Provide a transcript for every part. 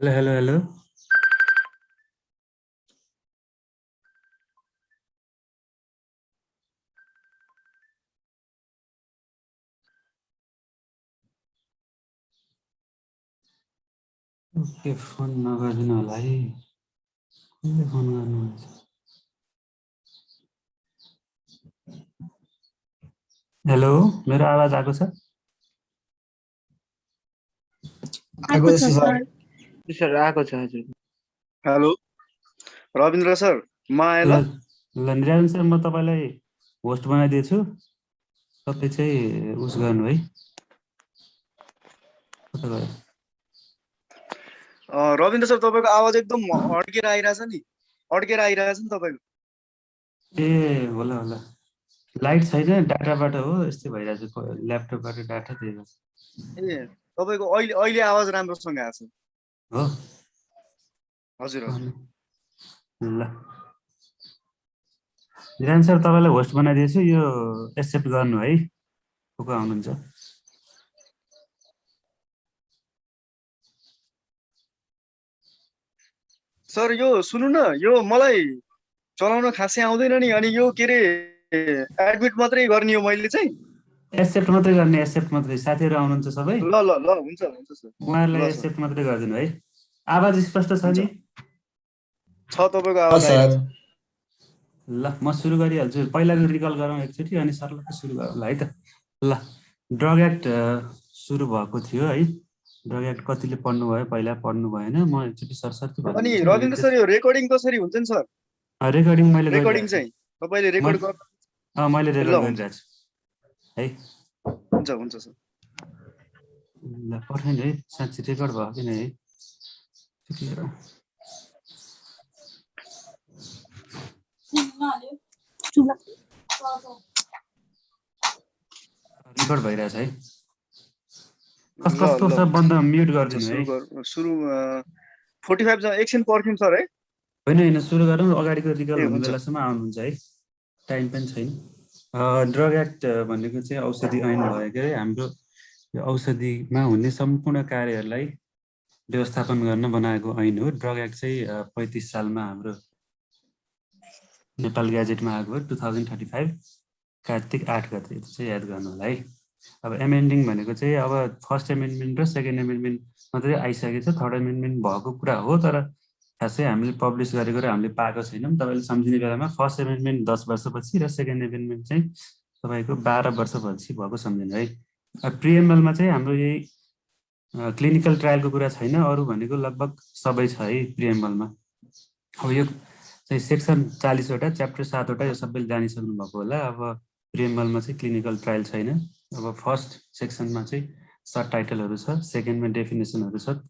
Hello hello hello. के phone नगरिदिनु होला है। कसले फोन गर्नुहुन्छ? हेलो, मेरो आवाज आएको छ? आएको छ सर। सर आएको छ हजुर। हेलो रविन्द्र सर, म आएँ ल। ल निराजन सर, म तपाईँलाई होस्ट बनाइदिएछु। तपाईँ चाहिँ उस गर्नु है। कता गयो? रविन्द्र सर, तपाईँको आवाज एकदम अड्केर आइरहेछ नि, अड्केर आइरहेछ नि तपाईँको। ए होला होला, लाइट छैन, डाटाबाट हो यस्तै भइरहेछ। ल्यापटपबाट डाटा दिएको ए तपाईँको अहिले अहिले आवाज राम्रोसँग आएको छ। हो। हजुर हजुर। ल निराजन सर, तपाईँलाई होस्ट बनाइदिएछु, यो एक्सेप्ट गर्नु है। को को आउनुहुन्छ? सर यो सुन्नु न, यो मलाई चलाउन खासै आउँदैन नि, अनि यो के अरे एडमिट मात्रै गर्ने हो मैले चाहिँ। एक्सेप्ट मात्रै गर्ने, एक्सेप्ट मात्रै। साथीहरू आउनुहुन्छ सबै? ल ल ल, हुन्छ हुन्छ सर। उहाँहरूलाई ल सर, एक्सेप्ट मात्रै गरिदिनु है। आवाज स्पष्ट छ हुन्छ नि? छ, तपाईँको आवाज आइरहेछ। ल म सुरु गरिहाल्छु। पहिलाको रिकल गरौँ एकचोटि, अनि सर्लक्क सुरु गरौँला है त। ल, ड्रग एक्ट सुरु भएको थियो है। ड्रग एक्ट कतिले पढ्नुभयो? पहिला पढ्नु भएन, म एकचोटि सरसर्ती अनि भनिदिन्छु। रविन्द्र सर, यो रेकर्डिङ कसरी हुन्छ नि सर? रेकर्डिङ मैले रेकर्डिङ गरिरहेको चाहिँ तपाईँले रेकर्ड छु। गर्नु। मैले ल रेकर्ड हुन्छ गरिरहेको छु है। हुन्छ हुन्छ सर। ल पठाइदिनु है, साँच्ची रेकर्ड भयो कि नै है। रेकर्ड भइरहेछ है। कस्तो छ बन्द म्युट गरिदिनु है। सुरु 45 जना एकछिन पर्खौँ सर है। होइन होइन, सुरु गरौँ। अगाडिको रिकल हुने बेलासम्म आउनुहुन्छ है, टाइम पनि छैन। ड्रग एक्ट भनेको चाहिँ औषधि ऐन भयो के अरे। हाम्रो यो औषधिमा हुने सम्पूर्ण कार्यहरूलाई व्यवस्थापन गर्न बनाएको ऐन हो। ड्रग एक्ट चाहिँ 35 सालमा हाम्रो नेपाल ग्याजेटमा आएको हो, 2035 कार्तिक 8 गते। त्यो चाहिँ याद गर्नु होला है। अब एमेन्डिङ भनेको चाहिँ अब फर्स्ट एमेन्डमेन्ट र सेकेन्ड एमेन्डमेन्ट मात्रै आइसकेको छ। थर्ड एमेन्डमेन्ट भएको कुरा हो, तर खासै हामीले पब्लिस गरेको र हामीले पाएको छैनौँ। तपाईँले सम्झिने बेलामा फर्स्ट एमेन्डमेन्ट 10 वर्षपछि र सेकेन्ड एमेन्डमेन्ट चाहिँ तपाईँको 12 वर्षपछि भएको सम्झिनु है। प्रिएम्बलमा चाहिँ हाम्रो यही क्लिनिकल ट्रायलको कुरा छैन, अरू भनेको लगभग सबै छ है प्रिएम्बलमा। अब यो चाहिँ सेक्सन 40 वटा, च्याप्टर 7 वटा, यो सबैले जानिसक्नु भएको होला। अब प्रिएम्बलमा चाहिँ क्लिनिकल ट्रायल छैन। अब फर्स्ट सेक्सनमा चाहिँ सब टाइटलहरू छ, सेकेन्डमा डेफिनेसनहरू छ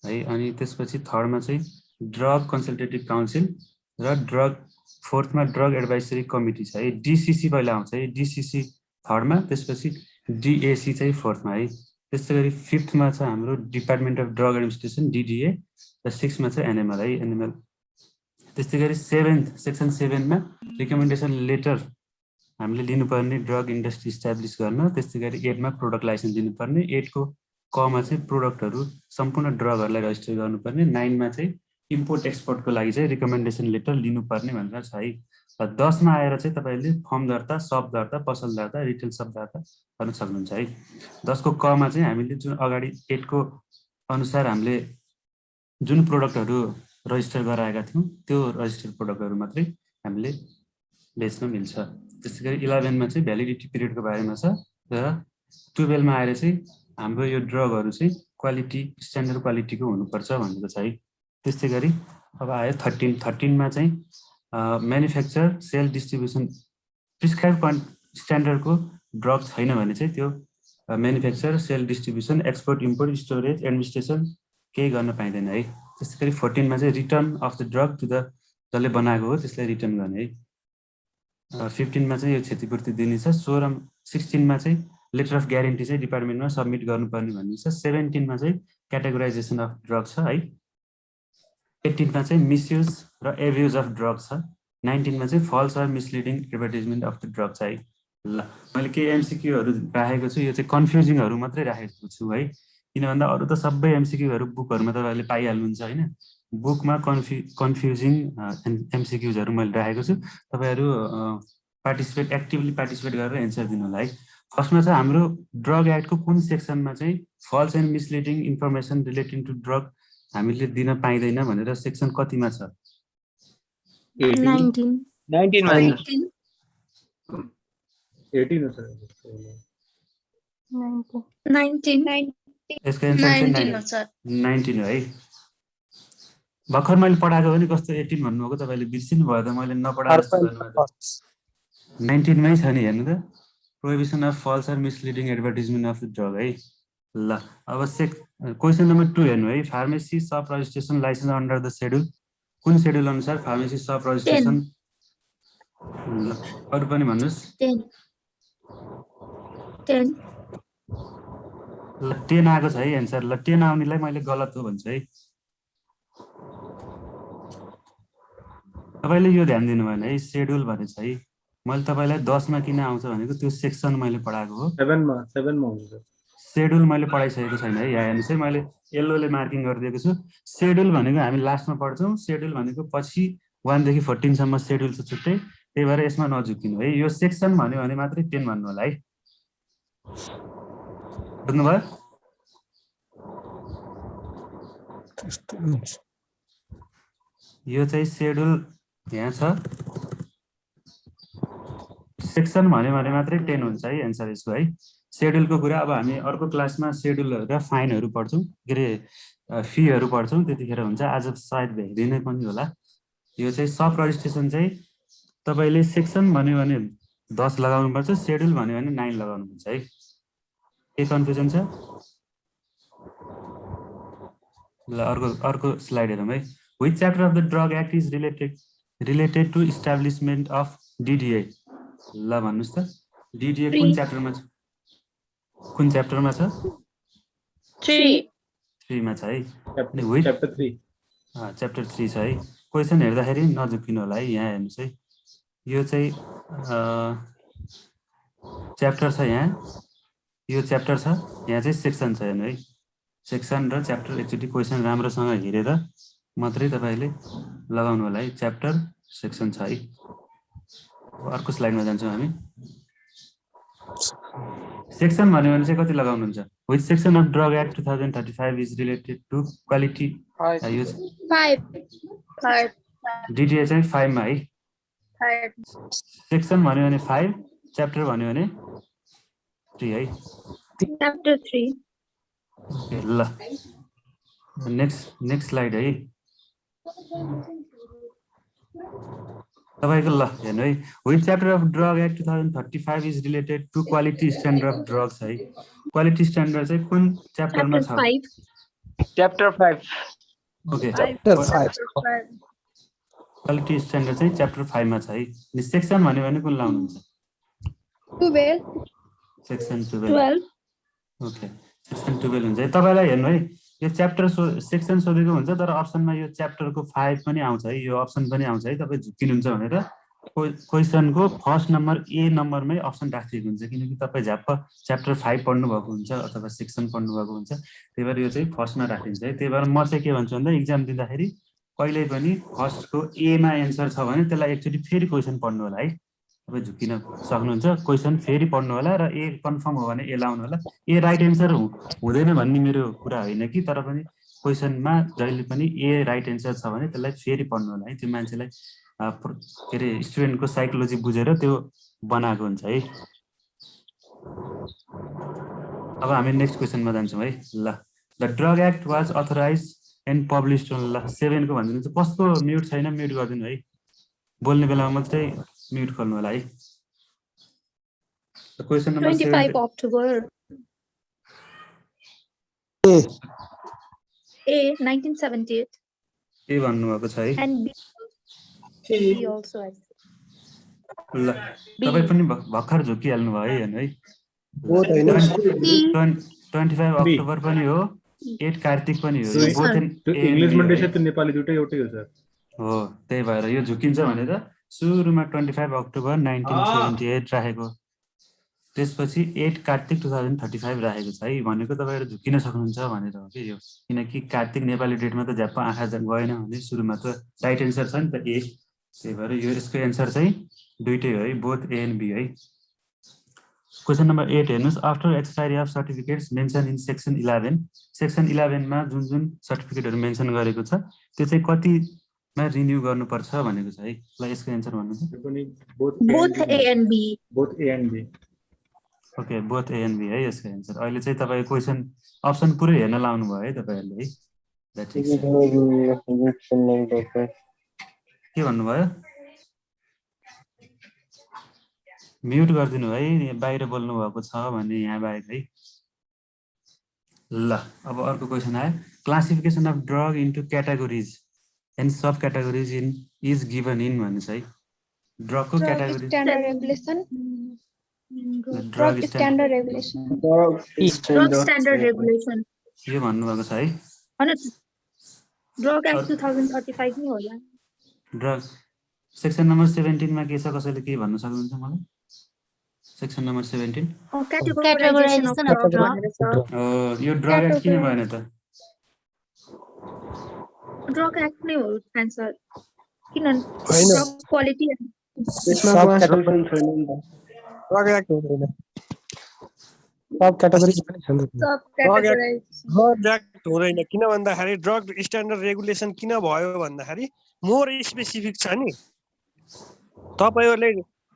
है। अनि त्यसपछि थर्डमा चाहिँ ड्रग कन्सल्टेटिभ काउन्सिल र फोर्थमा ड्रग एडभाइसरी कमिटी छ है। डिसिसी पहिला आउँछ है, डिसिसी थर्डमा, त्यसपछि डिएसी चाहिँ फोर्थमा है। त्यस्तै गरी फिफ्थमा छ हाम्रो डिपार्टमेन्ट अफ ड्रग एडमिनिस्ट्रेसन, डिडिए, र सिक्समा चाहिँ एनएमएल है, एनएमएल। त्यस्तै गरी सेक्सन 7मा रिकमेन्डेसन लेटर हामीले लिनुपर्ने ड्रग इन्डस्ट्री इस्टाब्लिस गर्न। त्यस्तै गरी 8मा प्रोडक्ट लाइसेन्स दिनुपर्ने, 8को कमा चाहिँ प्रोडक्टहरू सम्पूर्ण ड्रगहरूलाई रजिस्टर गर्नुपर्ने, 9मा चाहिँ इम्पोर्ट एक्सपोर्टको लागि चाहिँ रिकमेन्डेसन लेटर लिनुपर्ने भनेर छ है। 10मा आएर चाहिँ तपाईँले फर्म दर्ता, सब दर्ता, पसल दर्ता, रिटेल सब दर्ता गर्न सक्नुहुन्छ है। 10को कमा चाहिँ हामीले जुन अगाडि 8को अनुसार हामीले जुन प्रोडक्टहरू रजिस्टर गराएका थियौँ त्यो रजिस्टर्ड प्रोडक्टहरू मात्रै हामीले बेच्न मिल्छ। त्यसै गरी 11मा चाहिँ भ्यालिडिटी पिरियडको बारेमा छ, र 12मा आएर चाहिँ हाम्रो यो ड्रगहरू चाहिँ क्वालिटी, स्ट्यान्डर्ड क्वालिटीको हुनुपर्छ भनेको छ है। त्यस्तै गरी अब आयो 13मा चाहिँ म्यानुफ्याक्चर, सेल, डिस्ट्रिब्युसन, प्रिस्क्राइब स्ट्यान्डर्डको ड्रग छैन भने चाहिँ त्यो manufacture, sale, distribution, export, import, storage, administration केही गर्न पाइँदैन है। त्यस्तै गरी 14मा चाहिँ return of the drug to the जसले बनाएको हो त्यसलाई रिटर्न गर्ने है। 15मा चाहिँ यो क्षतिपूर्ति दिने छ। 16मा चाहिँ लेटर अफ ग्यारेन्टी चाहिँ डिपार्टमेन्टमा सबमिट गर्नुपर्ने भन्ने छ। 17मा चाहिँ क्याटेगोराइजेसन अफ ड्रग छ है। 18मा चाहिँ मिसयुज र एब्युज अफ ड्रग छ। 19मा चाहिँ false or misleading advertisement of the drug छ है। ल मैले केही एमसिक्यूहरू राखेको छु, यो चाहिँ कन्फ्युजिङहरू मात्रै राखेको छु है। किन भन्दा अरू त सबै एमसिक्यूहरू बुकहरूमा तपाईँहरूले पाइहाल्नुहुन्छ होइन। बुकमा कन्फ्युजिङ एमसिक्युजहरू मैले राखेको छु, तपाईँहरू एक्टिभली पार्टिसिपेट गरेर एन्सर दिनु होला है। फर्स्टमा चाहिँ हाम्रो ड्रग एक्टको कुन सेक्सनमा चाहिँ false and misleading information relating to drug हामीले दिन पाइँदैन भनेर सेक्सन कतिमा छ? 19 19 मा छ। 18 हो सर। 19 यसको एन्सर चाहिँ 19 हो है। भर्खर मैले पढाएको पनि कस्तो 18 भन्नुभएको, तपाईँले बिर्सिनु भयो त, मैले नपढाएको 19 मै छ नि, हेर्नु त, prohibition of false and misleading advertisement of the drug है। ल अब क्वेसन नम्बर 2 हेर्नु है। Pharmacy shop registration license under the schedule, कुन सेड्युल अनुसार फार्मेसी सप रजिस्ट्रेसन? ल अरू पनि भन्नुहोस्। 10 ल 10 आएको छ है एन्सर। ल 10 आउनेलाई मैले गलत हो भन्छु है। तपाईँले यो ध्यान दिनु भएन है, सेड्युल भनेछ है। मैले तपाईँलाई 10 मा किन आउँछ भनेको त्यो सेक्सन मैले पढाएको हो। 7 मा हुन्छ। सेड्युल मैले पढाइसकेको छैन है। यहाँ हेर्नुहोस् है, मैले येल्लोले मार्किङ गरिदिएको छु। सेड्युल भनेको हामी लास्टमा पढ्छौँ। सेड्युल भनेको पछि 1 देखि 14 सम्म सेड्युल छ छुट्टै, त्यही भएर यसमा नझुक्किनु है। यो सेक्सन भन्यो भने मात्रै 10 भन्नु होला है। बुझ्नुभयो? यो चाहिँ सेड्युल यहाँ छ। सेक्सन भन्यो भने मात्रै 10 हुन्छ है एन्सर यसको है। सेड्युलको कुरा अब हामी अर्को क्लासमा सेड्युल र फाइनहरू पढ्छौँ, के अरे फीहरू पढ्छौँ, त्यतिखेर हुन्छ। आज सायद भ्याइदिनै पनि होला। यो चाहिँ सप रजिस्ट्रेसन चाहिँ तपाईँले सेक्सन भन्यो भने 10 लगाउनुपर्छ, सेड्युल भन्यो भने 9 लगाउनुपर्छ है। के कन्फ्युजन छ? ल अर्को स्लाइड हेरौँ है। Which chapter of the Drug Act is related to establishment of DDA? ल भन्नुहोस् त, DDA कुन च्याप्टरमा छ? कुन च्याप्टरमा छ? 3 मा छ है। च्याप्टर 3 च्याप्टर 3 छ है। क्वेसन हेर्दाखेरि नझुक्किनु होला है। यहाँ हेर्नुहोस् है, यो चाहिँ च्याप्टर छ, यहाँ यो च्याप्टर छ, यहाँ चाहिँ सेक्सन छ। हेर्नु है, सेक्सन र च्याप्टर एकचोटि क्वेसन राम्रोसँग हेरेर मात्रै तपाईँले लगाउनु होला है। च्याप्टर सेक्सन छ है। अर्को स्लाइडमा जान्छौँ हामी। सेक्सन भन्यो भने चाहिँ कति लगाउनुहुन्छ? Which section of Drug Act 2035 is related to quality? 5 DDA चाहिँ 5 मा है। सेक्सन भन्यो भने 5, च्याप्टर भन्यो भने 3 है। Chapter 3 ल नेक्स्ट स्लाइड है तपाईको। ल हेर्नु है, Which chapter of Drug Act 2035 is related to quality standard of drugs है। क्वालिटी स्ट्यान्डर्ड चाहिँ कुन च्याप्टरमा छ? Chapter 5 okay, Chapter 5. Quality standard चाहिँ च्याप्टर 5 मा छ है। अनि सेक्सन भन्यो भने कुन लाउनुहुन्छ? 12 सेक्सन 12। ओके, सेक्सन 12 हुन्छ है। तपाईलाई हेर्नु है, यो च्याप्टर सेक्सन सोधेको हुन्छ तर अप्सनमा यो च्याप्टरको 5 पनि आउँछ है, यो अप्सन पनि आउँछ है। तपाईँ झुक्किनुहुन्छ भनेर क्वेसनको फर्स्ट नम्बर ए नम्बरमै अप्सन राखिएको हुन्छ, किनकि तपाईँ झ्याप्प च्याप्टर 5 पढ्नु भएको हुन्छ अथवा सेक्सन पढ्नु भएको हुन्छ, त्यही भएर यो चाहिँ फर्स्टमा राखिन्छ है। त्यही भएर म चाहिँ के भन्छु भन्दा इक्जाम दिँदाखेरि कहिल्यै पनि फर्स्टको एमा एन्सर छ भने त्यसलाई एकचोटि फेरि क्वेसन पढ्नु होला है। तपाईँ झुक्किन सक्नुहुन्छ, क्वेसन फेरि पढ्नु होला र ए कन्फर्म हो भने ए लाउनु होला। ए राइट एन्सर हुँदैन भन्ने मेरो कुरा होइन कि, तर पनि क्वेसनमा जहिले पनि ए राइट एन्सर छ भने त्यसलाई फेरि पढ्नु होला है। त्यो मान्छेलाई के अरे स्टुडेन्टको साइकोलोजी बुझेर त्यो बनाएको हुन्छ है। अब हामी नेक्स्ट क्वेसनमा जान्छौँ है। ल the drug act was authorize and published on, ल 7 को भनिदिनु चाहिँ कसको म्युट छैन म्युट गरिदिनु है, बोल्ने बेलामा मात्रै म्युट खोल्नु होला है। Question number 25 October A. A 1978 ए भन्नुभएको छ है। and B also I see. ल तपाईँ पनि भर्खर झुकिहाल्नु भयो है। हेर्नु है, Both होइन। 25 अक्टोबर पनि हो, 8 कार्तिक पनि हो। Yes, sir. त्यो इंग्लिशमा देशे त्यो नेपाली दुटै एउटै हो सर। हो, त्यही भएर यो झुकिन्छ भनेर सुरुमा 25 अक्टोबर 1978 राखेको। त्यसपछि 8 कार्तिक 2035 राखेको छ है। भनेको तपाईँहरू झुकिन सक्नुहुन्छ भनेर हो कि यो, किनकि कार्तिक नेपाली डेटमा त झ्याप्प आँखा गएन भने सुरुमा त राइट एन्सर छ नि त ए, त्यही भएर यो यसको एन्सर चाहिँ दुईटै हो है, बोथ ए एन्ड बी है। क्वेसन नम्बर 8 हेर्नुहोस्, after expiry of certificates mention in section 11, section 11 मा जुन जुन सर्टिफिकेटहरू मेन्सन गरेको छ त्यो चाहिँ कतिमा रिन्यू गर्नुपर्छ भनेको छ है। ल यसको एन्सर भन्नुहुन्छ। त्यो पनि both Both A and B. both A and B. Okay, both A and B है यसको एन्सर। अहिले चाहिँ तपाईँ क्वेसन अप्सन पुरै हेर्न लाउनु भयो है तपाईँहरूले है। ल ठिक छ, के भन्नुभयो? म्युट गरिदिनु है, बाहिर बोल्नु भएको छ भने यहाँ बाहेक है। ल अब अर्को क्वेसन आयो, classification of drug into categories and subcategories in is given in भन्छ है। ड्रगको क्याटेगोरी, Standard regulation. Drug Standard regulation. Drug standard regulation. यो भन्नुभएको छ है। होइन, ड्रग एक्ट 2035 नै होला। ड्रग सेक्सन नम्बर 17 मा के छ, कसैले के भन्न सक्नुहुन्छ मलाई? Section number 17 Categorization of drug भनेर छ। यो ड्रग एक्ट किन भएन त? ड्रग एक्ट नै हो आन्सर। किन? होइन। ड्रग क्वालिटी यसमा क्लासिफिकेसन छैन नि त। ड्रग एक्ट हुँदैन। सब क्याटेगोरी पनि छ नि त। सब categorization। ड्रग एक्ट हुँदैन, किन भन्दाखेरि ड्रग स्ट्यान्डर्ड रेगुलेसन किन भयो भन्दाखेरि मोर स्पेसिफिक छ नि। तपाईहरुले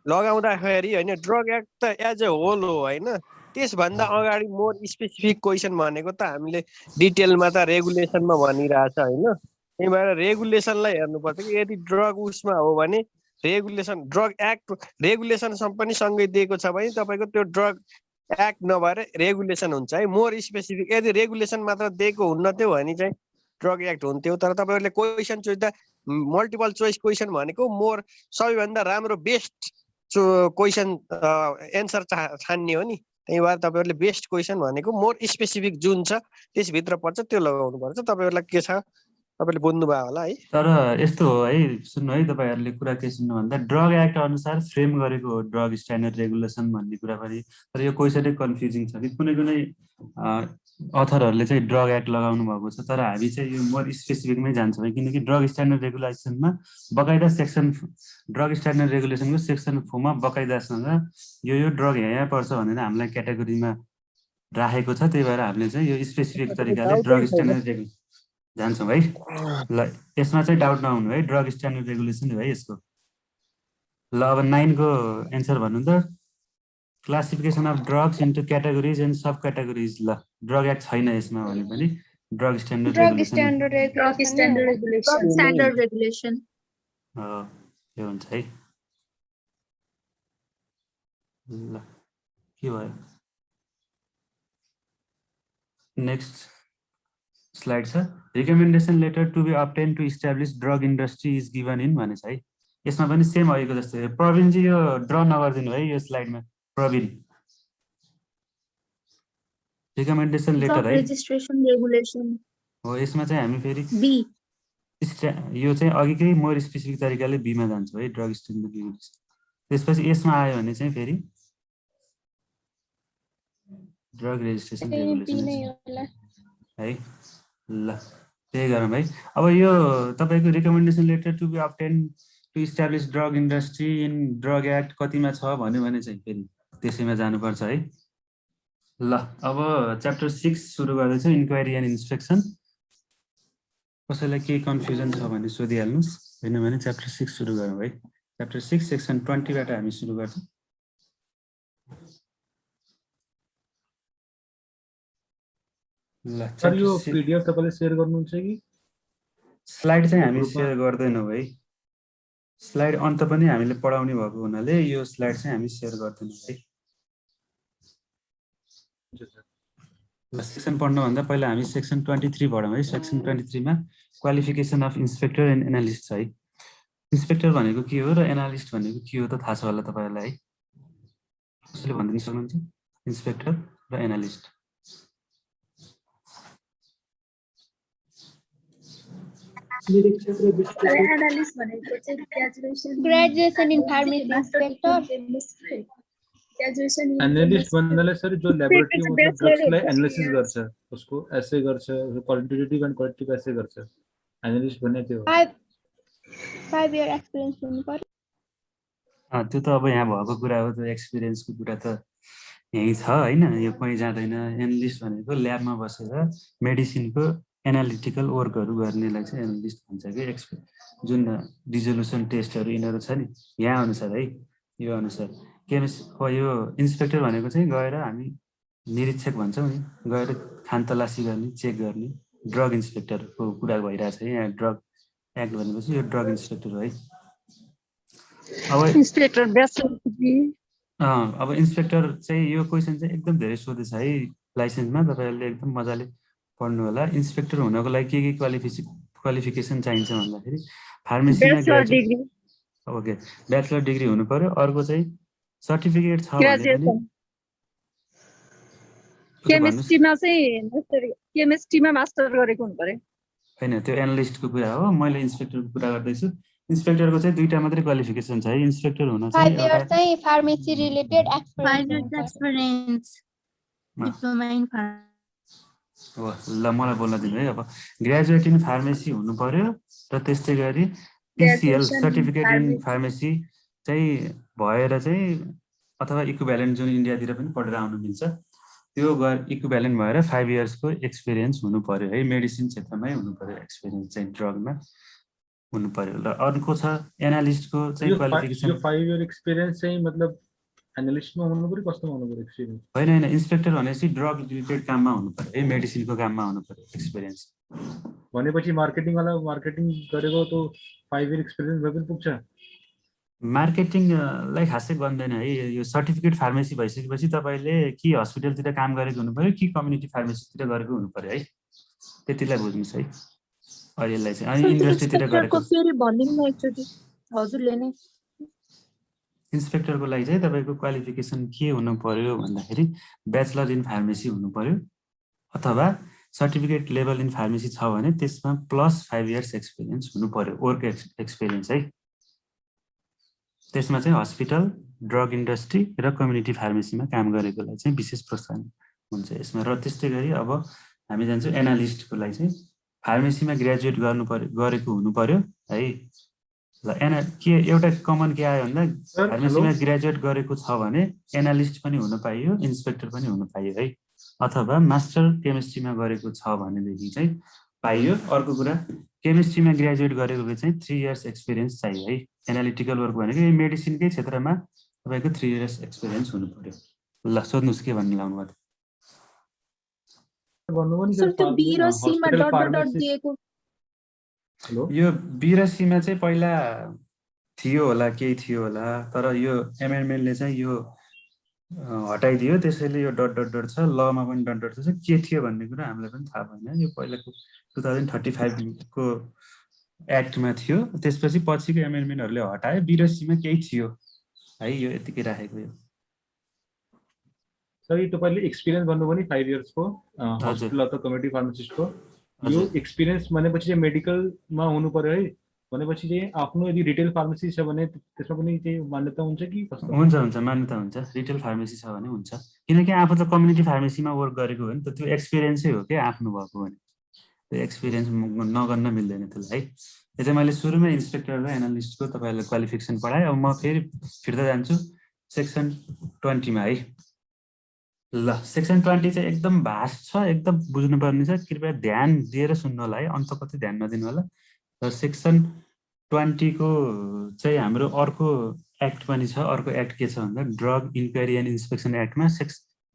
लगाउँदाखेरि हैन, ड्रग एक्ट त एज अ होल हो हैन, त्यसभन्दा अगाडि मोर स्पेसिफिक क्वेसन भनेको त हामीले डिटेलमा त रेगुलेसनमा भनिरहेछ हैन। त्यही भएर रेगुलेसनलाई हेर्नुपर्छ कि यदि ड्रग उसमा हो भने रेगुलेसन, ड्रग एक्ट रेगुलेसन पनि सँगै दिएको छ भने तपाईको त्यो ड्रग एक्ट नभएर रेगुलेसन हुन्छ है। मोर स्पेसिफिक यदि रेगुलेसन मात्र दिएको हुन्न थियो भने चाहिँ ड्रग एक्ट हुन्थ्यो। तर तपाईहरुले क्वेसन सोच्दा मल्टिपल चोइस क्वेसन भनेको मोर सबैभन्दा राम्रो बेस्ट क्वेसन एन्सर छान्ने हो नि। त्यही भएर तपाईहरुले बेस्ट क्वेसन भनेको मोर स्पेसिफिक जुन छ त्यसभित्र पर्छ त्यो लगाउनु पर्छ। तपाईहरुलाई के छ, तपाईले बुझ्नु भयो होला है। तर यस्तो हो है, सुन्नु है, तपाईहरुले कुरा के सुन्नु भन्दा ड्रग एक्ट अनुसार फ्रेम गरेको हो ड्रग स्ट्यान्डर्ड रेगुलेसन भन्ने कुरा पनि। तर यो क्वेसनै कन्फ्युजिङ छ कि कुनै कुनै अथरहरूले चाहिँ ड्रग एक्ट लगाउनु भएको छ, तर हामी चाहिँ यो मोर स्पेसिफिकमै जान्छौँ है। किनकि ड्रग स्ट्यान्डर्ड रेगुलेसनमा बकाइदा सेक्सन, ड्रग स्ट्यान्डर्ड रेगुलेसनको सेक्सन 4 मा बकाइदासँग यो ड्रग यहाँ पर्छ भनेर हामीलाई क्याटेगोरीमा राखेको छ। त्यही भएर हामीले चाहिँ यो स्पेसिफिक तरिकाले ड्रग स्ट्यान्डर्ड रेगुलेसन जान्छौँ है। ल यसमा चाहिँ डाउट नहुनु है, ड्रग स्ट्यान्डर्ड रेगुलेसन है यसको। ल अब 9 को एन्सर भन्नु त, classification of drugs into categories and subcategories. ल ड्रग एक्ट छैन यसमा भने पनि drug standard regulation drug standard regulation यो हुन्छ है। ल के भयो, नेक्स्ट स्लाइड छ, recommendation letter to be obtain to establish drug industry is given in भनेछ है। यसमा पनि सेम अहिलेको जस्तै। प्रवीणजी यो ड्र नगरिदिनु है यो स्लाइडमा। प्रवीण, रिकमेन्डेसन लेटर है रेजिस्ट्रेसन रेगुलेसन हो। यसमा चाहिँ हामी फेरि बी, यो चाहिँ अघिकै मोर स्पेसिफिक तरिकाले बीमा जान्छौँ है, ड्रग स्ट्यान्डर्ड रेगुलेसन। त्यसपछि यसमा आयो भने चाहिँ फेरि ड्रग रेजिस्ट्रेसन रेगुलेसन है। ल त्यही गरौँ है। अब यो तपाईको recommendation letter to be obtain to establish drug industry in drug act कतिमा छ भन्यो भने चाहिँ फेरि त्यसैमा जानुपर्छ है। ल अब च्याप्टर 6 सुरु गर्दैछौँ, इन्क्वायरी एन्ड इन्स्पेक्सन। कसैलाई केही कन्फ्युजन छ भने सोधिहाल्नुहोस्, होइन भने च्याप्टर 6 सुरु गरौँ है। च्याप्टर 6 सेक्सन 20 बाट हामी सुरु गर्छौँ। ल सर यो पीडीएफ तपाईले शेयर गर्नुहुन्छ कि? स्लाइड चाहिँ हामी शेयर गर्दैनौँ है। स्लाइड अन्त पनि हामीले पढाउने भएको हुनाले यो स्लाइड चाहिँ हामी शेयर गर्दैनौँ है। सेक्सन पढ्नुभन्दा पहिला हामी सेक्सन 23 पढौँ है। सेक्सन 23 मा qualification of inspector and analyst छ है। इन्स्पेक्टर भनेको के हो र एनालिस्ट भनेको के हो त थाहा छ होला तपाईहरुलाई है। कसैले भनिदिन सक्नुहुन्छ इन्स्पेक्टर र एनालिस्ट? एनालिस्ट भनेको चाहिँ graduation in pharmacy inspector. Graduation analyst भन्नाले सर जो ल्याबोरेटरी मतलब bachelor ड्रग्सलाई of एनालिसिस years. गर्छ उसको एसे गर्छ क्वालिटेटिभ एन्ड क्वालिटेटिभ एसे गर्छ एनालिस्ट भन्ने त्यो हो 5 year experience हुनु पर्यो। त्यो त अब यहाँ भएको कुरा हो, त्यो एक्सपिरियन्सको कुरा त यही छ होइन, यो कहीँ जाँदैन। एनालिस्ट भनेको ल्याबमा बसेर मेडिसिनको एनालिटिकल वर्कहरू गर्नेलाई चाहिँ एनालिस्ट भन्छ कि जुन रिजोल्युसन टेस्टहरू यिनीहरू छ नि यहाँ अनुसार है, यो अनुसार यो इन्सपेक्टर भनेको चाहिँ गएर हामी निरीक्षक भन्छौँ नि, गएर खानतलासी गर्ने, चेक गर्ने, ड्रग इन्सपेक्टरको कुरा भइरहेछ है यहाँ। ड्रग एक्ट भनेपछि यो ड्रग इन्सपेक्टर हो है। अब इन्सपेक्टर ब्याचलर डिग्री। अब इन्सपेक्टर चाहिँ यो क्वेसन चाहिँ एकदम धेरै सोधेछ है लाइसेन्समा, तपाईँहरूले एकदम मजाले पढ्नु होला। इन्सपेक्टर हुनको लागि के क्वालिफिकेसन चाहिन्छ भन्दाखेरि फार्मेसीमा ग्रेजुएट, ओके, ब्याचलर डिग्री हुनु पर्यो। अर्को चाहिँ सर्टिफिकेट छ भने पनि केमिस्ट्रीमा चाहिँ केमिस्ट्रीमा मास्टर गरेको हुनु पर्यो हैन, त्यो एनालिस्टको कुरा हो। मैले इन्सपेक्टरको कुरा गर्दैछु। इन्सपेक्टरको चाहिँ दुईटा मात्रै क्वालिफिकेसन छ है। इन्सपेक्टर हुन 5 year चाहिँ pharmacy related experience diploma in हो। ल मलाई बोल्न दिनु है। अब ग्रेजुएट इन फार्मेसी हुनु पर्यो र त्यस्तै गरी PCL सर्टिफिकेट इन फार्मेसी चाहिँ भएर चाहिँ अथवा इक्विभ्यालेन्ट जुन इन्डियातिर पनि पढेर आउनु मिल्छ, त्यो इक्विभ्यालेन्ट भएर 5 इयर्सको एक्सपिरियन्स हुनु पर्यो है। मेडिसिन क्षेत्रमै हुनु पर्यो एक्सपिरियन्स चाहिँ, ड्रगमा हुनु पर्यो। र अर्को छ एनालिस्टको चाहिँ क्वालिफिकेसन। यो 5 इयर एक्सपिरियन्स चाहिँ मतलब एनालिस्टमा हुनु पर्यो, कस्तोमा हुनु पर्यो एक्सपिरियन्स? होइन, इन्सपेक्टर भनेपछि ड्रग रिलेटेड काममा हुनु पर्यो है, मेडिसिनको काममा हुनु पर्यो एक्सपिरियन्स। भनेपछि मार्केटिङवाला मार्केटिङ गरेको त 5 इयर एक्सपिरियन्स भए पनि पुग्छ? मार्केटिङलाई खासै बन्दैन है। यो सर्टिफिकेट फार्मेसी भइसकेपछि तपाईँले कि हस्पिटलतिर काम गरेको हुनु पर्यो कि कम्युनिटी फार्मेसीतिर गरेको हुनु पर्यो है, त्यतिलाई बुझ्नुहोस् है अहिलेलाई चाहिँ। अनि इन्डस्ट्रीतिर गरेको फेरि भनिदिनु न एकचोटि हजुरले नै। इन्सपेक्टरको लागि चाहिँ तपाईँको क्वालिफिकेसन के हुनु पर्यो भन्दाखेरि ब्याचलर इन फार्मेसी हुनु पर्यो अथवा सर्टिफिकेट लेभल इन फार्मेसी छ भने त्यसमा प्लस 5 इयर्स एक्सपिरियन्स हुनु पर्यो, वर्क एक्सपिरियन्स है। त्यसमा चाहिँ हस्पिटल, ड्रग इन्डस्ट्री र कम्युनिटी फार्मेसीमा काम गरेकोलाई चाहिँ विशेष प्रोत्साहन हुन्छ यसमा। र त्यस्तै गरी अब हामी जान्छौँ एनालिस्टको लागि चाहिँ फार्मेसीमा ग्रेजुएट गरेको हुनु पर्यो है। ल के एउटा कमन के आयो भन्दा फार्मेसीमा ग्रेजुएट गरेको छ भने एनालिस्ट पनि हुन पाइयो, इन्सपेक्टर पनि हुन पाइयो है। अथवा मास्टर केमिस्ट्रीमा गरेको छ भनेदेखि चाहिँ पाइयो। अर्को कुरा केमिस्ट्रीमा ग्रेजुएट गरेको चाहिँ 3 इयर्स एक्सपिरियन्स चाहियो है। एनालिटिकल वर्क भनेको यो मेडिसिनकै क्षेत्रमा तपाईँको 3 इयर्स एक्सपिरियन्स हुनु पर्यो। ल सोध्नुहोस् के भन्नु लाउनु भयो? यो बी र सीमा चाहिँ पहिला थियो होला, केही थियो होला, तर यो एमेन्डमेन्टले चाहिँ यो हटाइदियो। त्यसैले यो डट डट डट छ, लमा पनि डट डट छ। के थियो भन्ने कुरा हामीलाई पनि थाहा भएन। यो पहिलाको 2035 को एक्टमा थियो, त्यसपछि पछिको एमेन्डमेन्टहरूले हटायो। बी र सीमा केही थियो है, यो यतिकै राखेको। यो सर तपाईले एक्सपिरियन्स भन्नुभयो नि 5 इयर्सको हस्पिटल अथवा कम्युनिटी फार्मासिस्टको, यो एक्सपिरियन्स भनेपछि चाहिँ मेडिकलमा हुनु पर्यो है। भनेपछि चाहिँ आफ्नो यदि रिटेल फार्मेसी छ भने त्यसमा पनि चाहिँ मान्यता हुन्छ कि कस्तो? हुन्छ हुन्छ, मान्यता हुन्छ। रिटेल फार्मेसी छ भने हुन्छ, किनकि आफू त कम्युनिटी फार्मेसीमा वर्क गरेको हो नि त, त्यो एक्सपिरियन्सै हो क्या आफ्नो भएको भने। त्यो एक्सपिरियन्स नगर्न मिल्दैन त्यसलाई है। यो चाहिँ मैले सुरुमै इन्सपेक्टर र एनालिस्टको तपाईँहरूलाई क्वालिफिकेसन पढाएँ। अब म फेरि फिर्ता जान्छु सेक्सन 20 मा है। ल सेक्सन 20 चाहिँ एकदम भास्ट छ, एकदम बुझ्नुपर्ने छ। कृपया ध्यान दिएर सुन्नु होला है, अन्त कतै ध्यान नदिनु होला। र सेक्सन 20 को चाहिँ हाम्रो अर्को एक्ट पनि छ। अर्को एक्ट के छ भन्दा ड्रग इन्क्वायरी एन्ड इन्सपेक्सन एक्टमा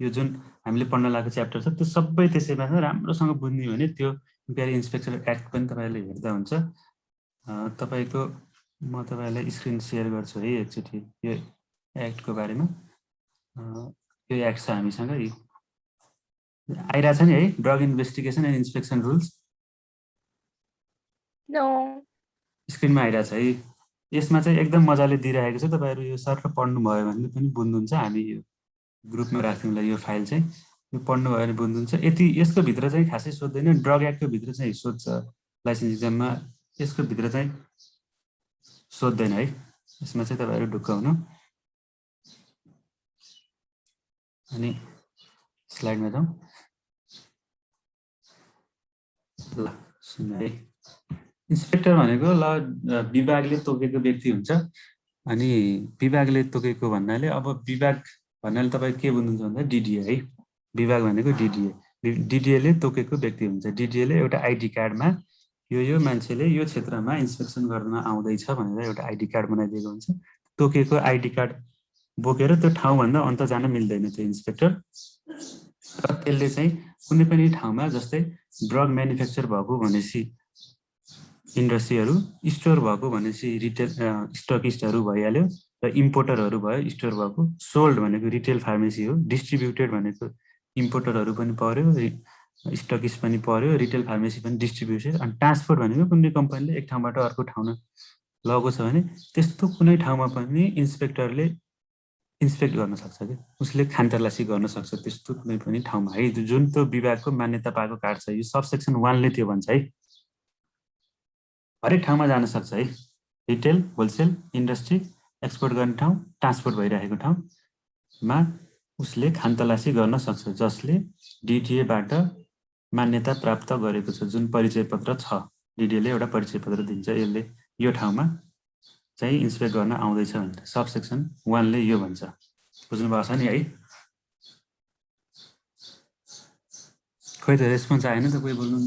यो जुन हामीले पढ्न लागेको च्याप्टर छ त्यो सबै त्यसैमा छ। राम्रोसँग बुझ्ने भने त्यो इन्क्वायरी इन्सपेक्सन एक्ट पनि तपाईँहरूले हेर्दा हुन्छ। तपाईँको म तपाईँलाई स्क्रिन सेयर गर्छु है एकचोटि यो एक्टको बारेमा। यो एक्ट छ हामीसँग आइरहेछ नि है, drug investigation and inspection rules स्क्रिनमा आइरहेछ है। यसमा चाहिँ एकदम मजाले दिइरहेको छ। तपाईँहरू यो सर पढ्नुभयो भने पनि बुझ्नुहुन्छ। हामी यो ग्रुपमा राख्नुलाई यो फाइल चाहिँ यो पढ्नुभयो भने बुझ्नुहुन्छ। यति यसको भित्र चाहिँ खासै सोध्दैन। ड्रग एक्टको भित्र चाहिँ सोध्छ लाइसेन्स इक्जाममा, यसको भित्र चाहिँ सोध्दैन है। यसमा चाहिँ तपाईँहरू ढुक्क हुनु। अनि स्लाइडमा जाउँ ल सुन्नु है इन्स्पेक्टर भनेको ल विभागले तोकेको व्यक्ति हुन्छ अनि विभागले तोकेको भन्नाले अब विभाग भन्नाले तपाईँ के बुझ्नुहुन्छ भन्दा डिडिए है विभाग भनेको डिडिएले तोकेको व्यक्ति हुन्छ डिडिएले एउटा आइडी कार्डमा यो मान्छेले यो क्षेत्रमा इन्स्पेक्सन गर्न आउँदैछ भनेर एउटा आइडी कार्ड बनाइदिएको हुन्छ तोकेको आइडी कार्ड बोकेर त्यो ठाउँभन्दा अन्त जान मिल्दैन त्यो इन्स्पेक्टर र त्यसले चाहिँ कुनै पनि ठाउँमा जस्तै ड्रग म्यानुफ्याक्चर भएको भनेपछि इन्डस्ट्रीहरू स्टोर भएको भनेपछि रिटेल स्टकिस्टहरू भइहाल्यो र इम्पोर्टरहरू भयो स्टोर भएको सोल्ड भनेको रिटेल फार्मेसी हो डिस्ट्रिब्युटेड भनेको इम्पोर्टरहरू पनि पर्यो स्टकिस्ट पनि पर्यो रिटेल फार्मेसी पनि डिस्ट्रिब्युटेड अनि ट्रान्सपोर्ट भनेको कुनै कम्पनीले एक ठाउँबाट अर्को ठाउँमा लगेको छ भने त्यस्तो कुनै ठाउँमा पनि इन्स्पेक्टरले इन्स्पेक्ट गर्न सक्छ कि उसले खानतलासी गर्न सक्छ त्यस्तो कुनै पनि ठाउँमा है जुन त्यो विभागको मान्यता पाएको कार्ड छ यो सबसेक्सन 1 ले त्यो भन्छ है हरेक ठाउँमा जान सक्छ है रिटेल होलसेल इन्डस्ट्री एक्सपोर्ट गर्ने ठाउँ ट्रान्सपोर्ट भइरहेको ठाउँमा उसले खानतलासी गर्न सक्छ जसले डिडिएबाट मान्यता प्राप्त गरेको छ जुन परिचय पत्र छ डिडिएले एउटा परिचय पत्र दिन्छ यसले यो ठाउँमा चाहिँ इन्स्पेक्ट गर्न आउँदैछ भनेर सबसेक्सन 1 ले यो भन्छ बुझ्नु भएको छ नि है खोइ त रेस्पोन्स आएन त कोही बोल्नु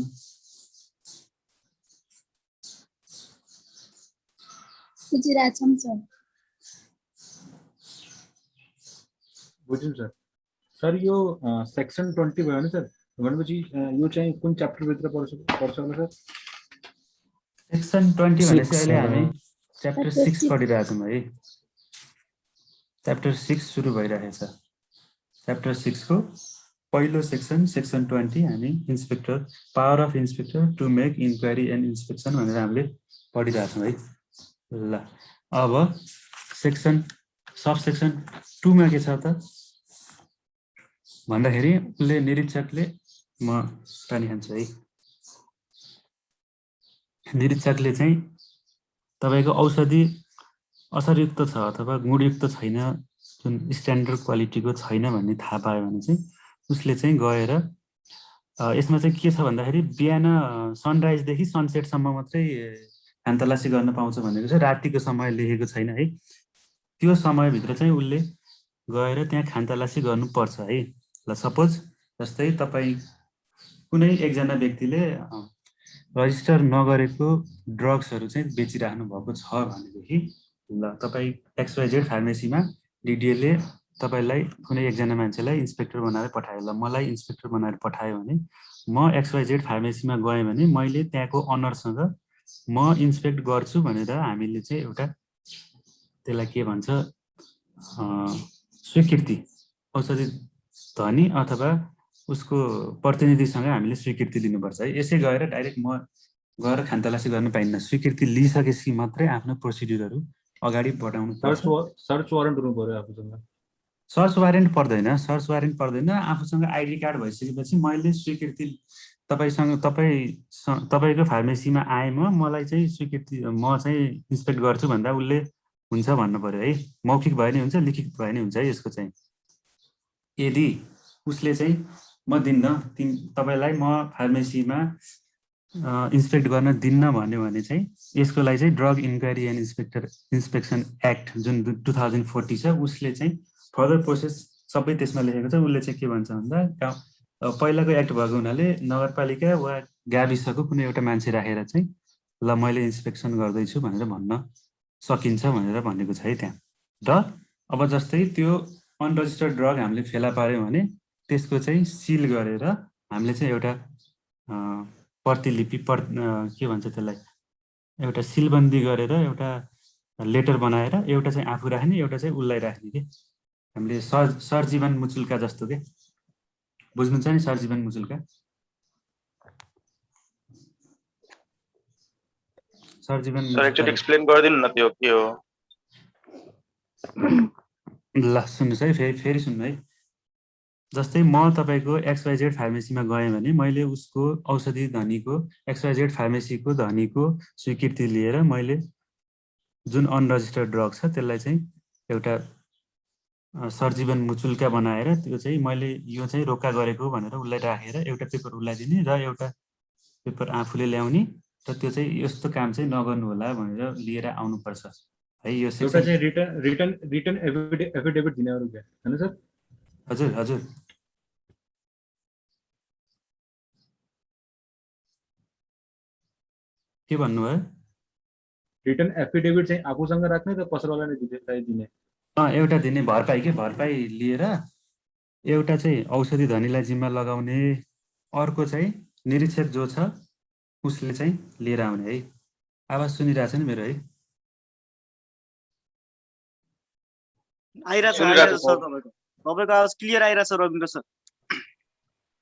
बुझिरहेछौँ सर बुझ्यौँ सर सर यो सेक्सन 20 भयो नि सर भनेपछि यो चाहिँ कुन च्याप्टरभित्र पर्छ होला सर सेक्सन 20 भनेपछि अहिले हामी च्याप्टर 6 पढिरहेछौँ है च्याप्टर 6 सुरु भइरहेछ च्याप्टर 6 को पहिलो सेक्सन 20 हामी inspector power of inspector to make inquiry and inspection भनेर हामीले पढिरहेछौँ है ल अब सबसेक्सन 2 मा के छ त भन्दाखेरि उसले निरीक्षकले म पानी खान्छु है निरीक्षकले चाहिँ तपाईको औषधि असरयुक्त छ अथवा गुणयुक्त छैन जुन स्ट्यान्डर्ड क्वालिटीको छैन भन्ने थाहा पायो भने चाहिँ उसले चाहिँ गएर यसमा चाहिँ के छ भन्दाखेरि बिहान सनराइजदेखि सनसेटसम्म मात्रै खानतलासी गर्न पाउँछ भनेको चाहिँ रातिको समय लेखेको छैन है त्यो समयभित्र चाहिँ उसले गएर त्यहाँ खानतलासी गर्नुपर्छ है ल सपोज जस्तै तपाईँ कुनै एकजना व्यक्तिले रजिस्टर नगरेको ड्रग्सहरू चाहिँ बेचिराख्नु भएको छ भनेदेखि ल तपाईँ XYZ फार्मेसीमा डिडिएले तपाईँलाई कुनै एकजना मान्छेलाई इन्स्पेक्टर बनाएर पठायो ल मलाई इन्स्पेक्टर बनाएर पठायो भने म XYZ फार्मेसीमा गएँ भने मैले त्यहाँको अनरसँग म इन्स्पेक्ट गर्छु भनेर हामीले चाहिँ एउटा त्यसलाई के भन्छ स्वीकृति औषधि धनी अथवा उसको प्रतिनिधिसँग हामीले स्वीकृति लिनुपर्छ है यसै गएर डाइरेक्ट म गएर खानतलासी गर्न पाइन्न स्वीकृति लिइसकेपछि मात्रै आफ्नो प्रोसिड्युरहरू अगाडि बढाउनु पर्छ सर्च वारेन्ट हुनु पर्यो आफूसँग सर्च वारेन्ट पर्दैन आफूसँग आइडी कार्ड भइसकेपछि मैले स्वीकृति तपाईको फार्मेसीमा आए मलाई चाहिँ स्वीकृति म चाहिँ इन्स्पेक्ट गर्छु भन्दा उसले हुन्छ भन्नु पर्यो है मौखिक भए नि हुन्छ लिखित भए नि हुन्छ है यसको चाहिँ यदि उसले चाहिँ म दिन्न तपाईलाई म फार्मेसीमा इन्स्पेक्ट गर्न दिन्न भन्यो भने चाहिँ यसको लागि चाहिँ drug inquiry and inspection act जुन 2040 छ उसले चाहिँ फर्दर प्रोसेस सबै त्यसमा लेखेको छ उसले चाहिँ के भन्छ भन्दा पहिलाको एक्ट भएको हुनाले नगरपालिका वा गाविसको कुनै एउटा मान्छे राखेर चाहिँ ल मैले इन्स्पेक्सन गर्दैछु भनेर भन्न सकिन्छ भनेर भनेको छ है त्यहाँ र अब जस्तै त्यो अनरजिस्टर्ड ड्रग हामीले फेला पार्यौँ भने त्यसको चाहिँ सिल गरेर हामीले चाहिँ एउटा प्रतिलिपि के भन्छ त्यसलाई एउटा सिलबन्दी गरेर एउटा लेटर बनाएर एउटा चाहिँ आफू राख्ने एउटा चाहिँ उसलाई राख्ने के हामीले सरजीवन मुचुल्का जस्तो के बुझ्नुहुन्छ नि सरजीवन मुचुल्का सरजीवन सर एक्चुअली एक्सप्लेन गरिदिनु न त्यो के हो ल सुन्नुहोस् है फेरि सुन्नु है जस्तै म तपाईको XYZ फार्मेसीमा गएँ भने मैले उसको औषधि धनीको XYZ फार्मेसीको धनीको स्वीकृति लिएर मैले जुन अनरजिस्टर्ड ड्रग छ त्यसलाई चाहिँ एउटा सरजीवन मुचुल्का बनाएर त्यो चाहिँ मैले यो चाहिँ रोका गरेको भनेर उसलाई राखेर एउटा पेपर उसलाई दिने र एउटा पेपर आफूले ल्याउने र त्यो चाहिँ यस्तो काम चाहिँ नगर्नु होला भनेर लिएर आउनुपर्छ है। यो एउटा चाहिँ रिटर्न एफिडेभिट दिनेहरू क्या हैन सर? हजुर हजुर के भन्नुभयो? रिटर्न एफिडेभिट चाहिँ आफूसँग राख्ने र पसलवालाले दिने? एउटा दिने भरपाई लिएर एउटा चाहिँ औषधि धनीलाई जिम्मा लगाउने, अर्को चाहिँ निरीक्षक जो छ उसले चाहिँ लिएर आउने है। आवाज सुनिरहेछ नि मेरो है? आइरहेछ सर, तपाईँको आवाज क्लियर आइरहेछ रविन्द्र सर।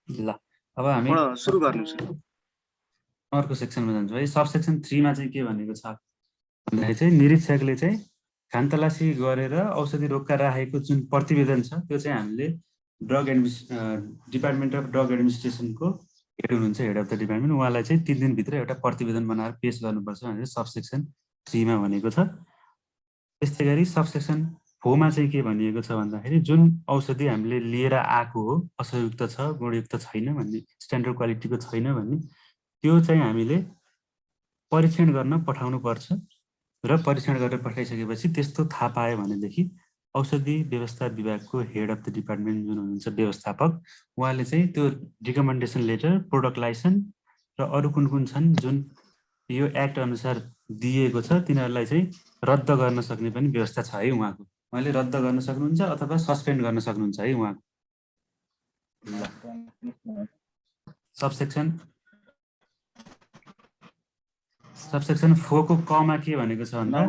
ल अब हामी सुरु गर्नुहोस्। अर्को सेक्सनमा जान्छौँ है। सब सेक्सन 3 मा चाहिँ के भनेको छ भन्दाखेरि चाहिँ निरीक्षकले चाहिँ खानतलासी गरेर औषधि रोक्का राखेको जुन प्रतिवेदन छ त्यो चाहिँ हामीले डिपार्टमेन्ट अफ ड्रग एडमिनिस्ट्रेसनको हेड हुनुहुन्छ, हेड अफ द डिपार्टमेन्ट, उहाँलाई चाहिँ 3 दिनभित्र एउटा प्रतिवेदन बनाएर पेश गर्नुपर्छ भनेर सब सेक्सन 3 मा भनेको छ। त्यस्तै गरी सब सेक्सन 4 मा चाहिँ के भनिएको छ भन्दाखेरि जुन औषधि हामीले लिएर आएको हो असरयुक्त छ, गुणयुक्त छैन भन्ने, स्ट्यान्डर्ड क्वालिटीको छैन भन्ने, त्यो चाहिँ हामीले परीक्षण गर्न पठाउनु पर्छ र परीक्षण गरेर पठाइसकेपछि त्यस्तो थाहा पायो भनेदेखि औषधि व्यवस्था विभागको हेड अफ द डिपार्टमेन्ट जुन हुनुहुन्छ व्यवस्थापक, उहाँले चाहिँ त्यो रिकमेन्डेसन लेटर, प्रोडक्ट लाइसेन्स र अरू कुन कुन छन् जुन यो एक्ट अनुसार दिएको छ तिनीहरूलाई चाहिँ रद्द गर्न सक्ने पनि व्यवस्था छ है उहाँको। उहाँले रद्द गर्न सक्नुहुन्छ अथवा सस्पेन्ड गर्न सक्नुहुन्छ है उहाँको। सबसेक्सन 4 को क मा के भनेको छ भन्दा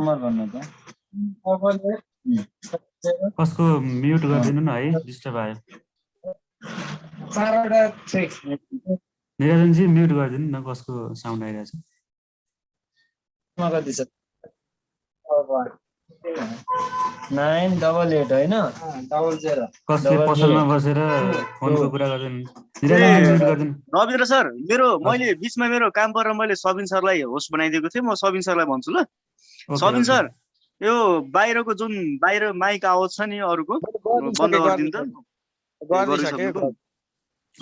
कसको म्युट गरिदिनु न है, डिस्टर्ब आयो। निरञ्जनजी म्युट गरिदिनु न, कसको साउन्ड आइरहेछ। कसले पसलमा बसेर फोनको कुरा गर्दैन। रविन्द्र सर, मैले बिचमा मेरो काम परेर मैले सबिन सरलाई होस्ट बनाइदिएको थिएँ। म सबिन सरलाई भन्छु ल। सबिन सर, यो बाहिरको जुन बाहिर माइक आवाज छ नि अरूको बन्द गरिदिनु त।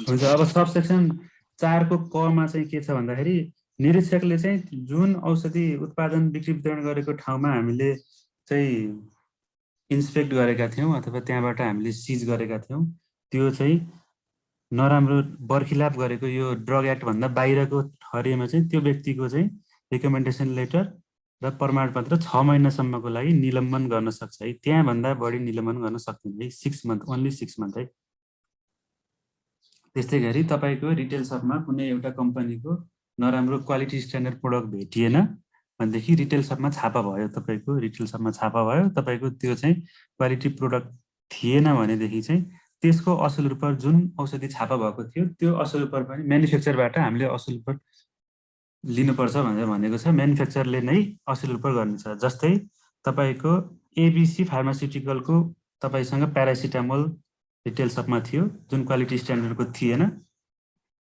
हुन्छ। अब सब सेक्सन 4 को क मा चाहिँ के छ भन्दाखेरि निरीक्षकले चाहिँ जुन औषधि उत्पादन बिक्री वितरण गरेको ठाउँमा हामीले चाहिँ इन्सपेक्ट गरेका थियौँ अथवा त्यहाँबाट हामीले सिज गरेका थियौँ त्यो चाहिँ नराम्रो बर्खिलाप गरेको यो ड्रग एक्ट भन्दा बाहिरको ठहरिएमा चाहिँ त्यो व्यक्तिको चाहिँ रिकमेन्डेसन लेटर र प्रमाणपत्र 6 महिनासम्मको लागि निलम्बन गर्न सक्छ है। त्यहाँभन्दा बढी निलम्बन गर्न सक्दैन है। 6 मन्थ, ओन्ली 6 मन्थ है। त्यस्तै गरी तपाईँको रिटेल सपमा कुनै एउटा कम्पनीको नराम्रो क्वालिटी स्ट्यान्डर्ड प्रोडक्ट भेटिएन भनेदेखि रिटेल सपमा छापा भयो, तपाईँको रिटेल सपमा छापा भयो, तपाईँको त्यो चाहिँ क्वालिटी प्रोडक्ट थिएन भनेदेखि चाहिँ त्यसको असल रूप जुन औषधि छापा भएको थियो त्यो असल रूप पनि म्यानुफ्याक्चरबाट हामीले असल रूप लिनुपर्छ भनेर भनेको छ। म्यानुफ्याक्चरले नै असल रूप गर्नेछ। जस्तै तपाईँको एबिसी फार्मास्युटिकलको तपाईँसँग प्यारासिटामोल रिटेल सपमा थियो जुन क्वालिटी स्ट्यान्डर्डको थिएन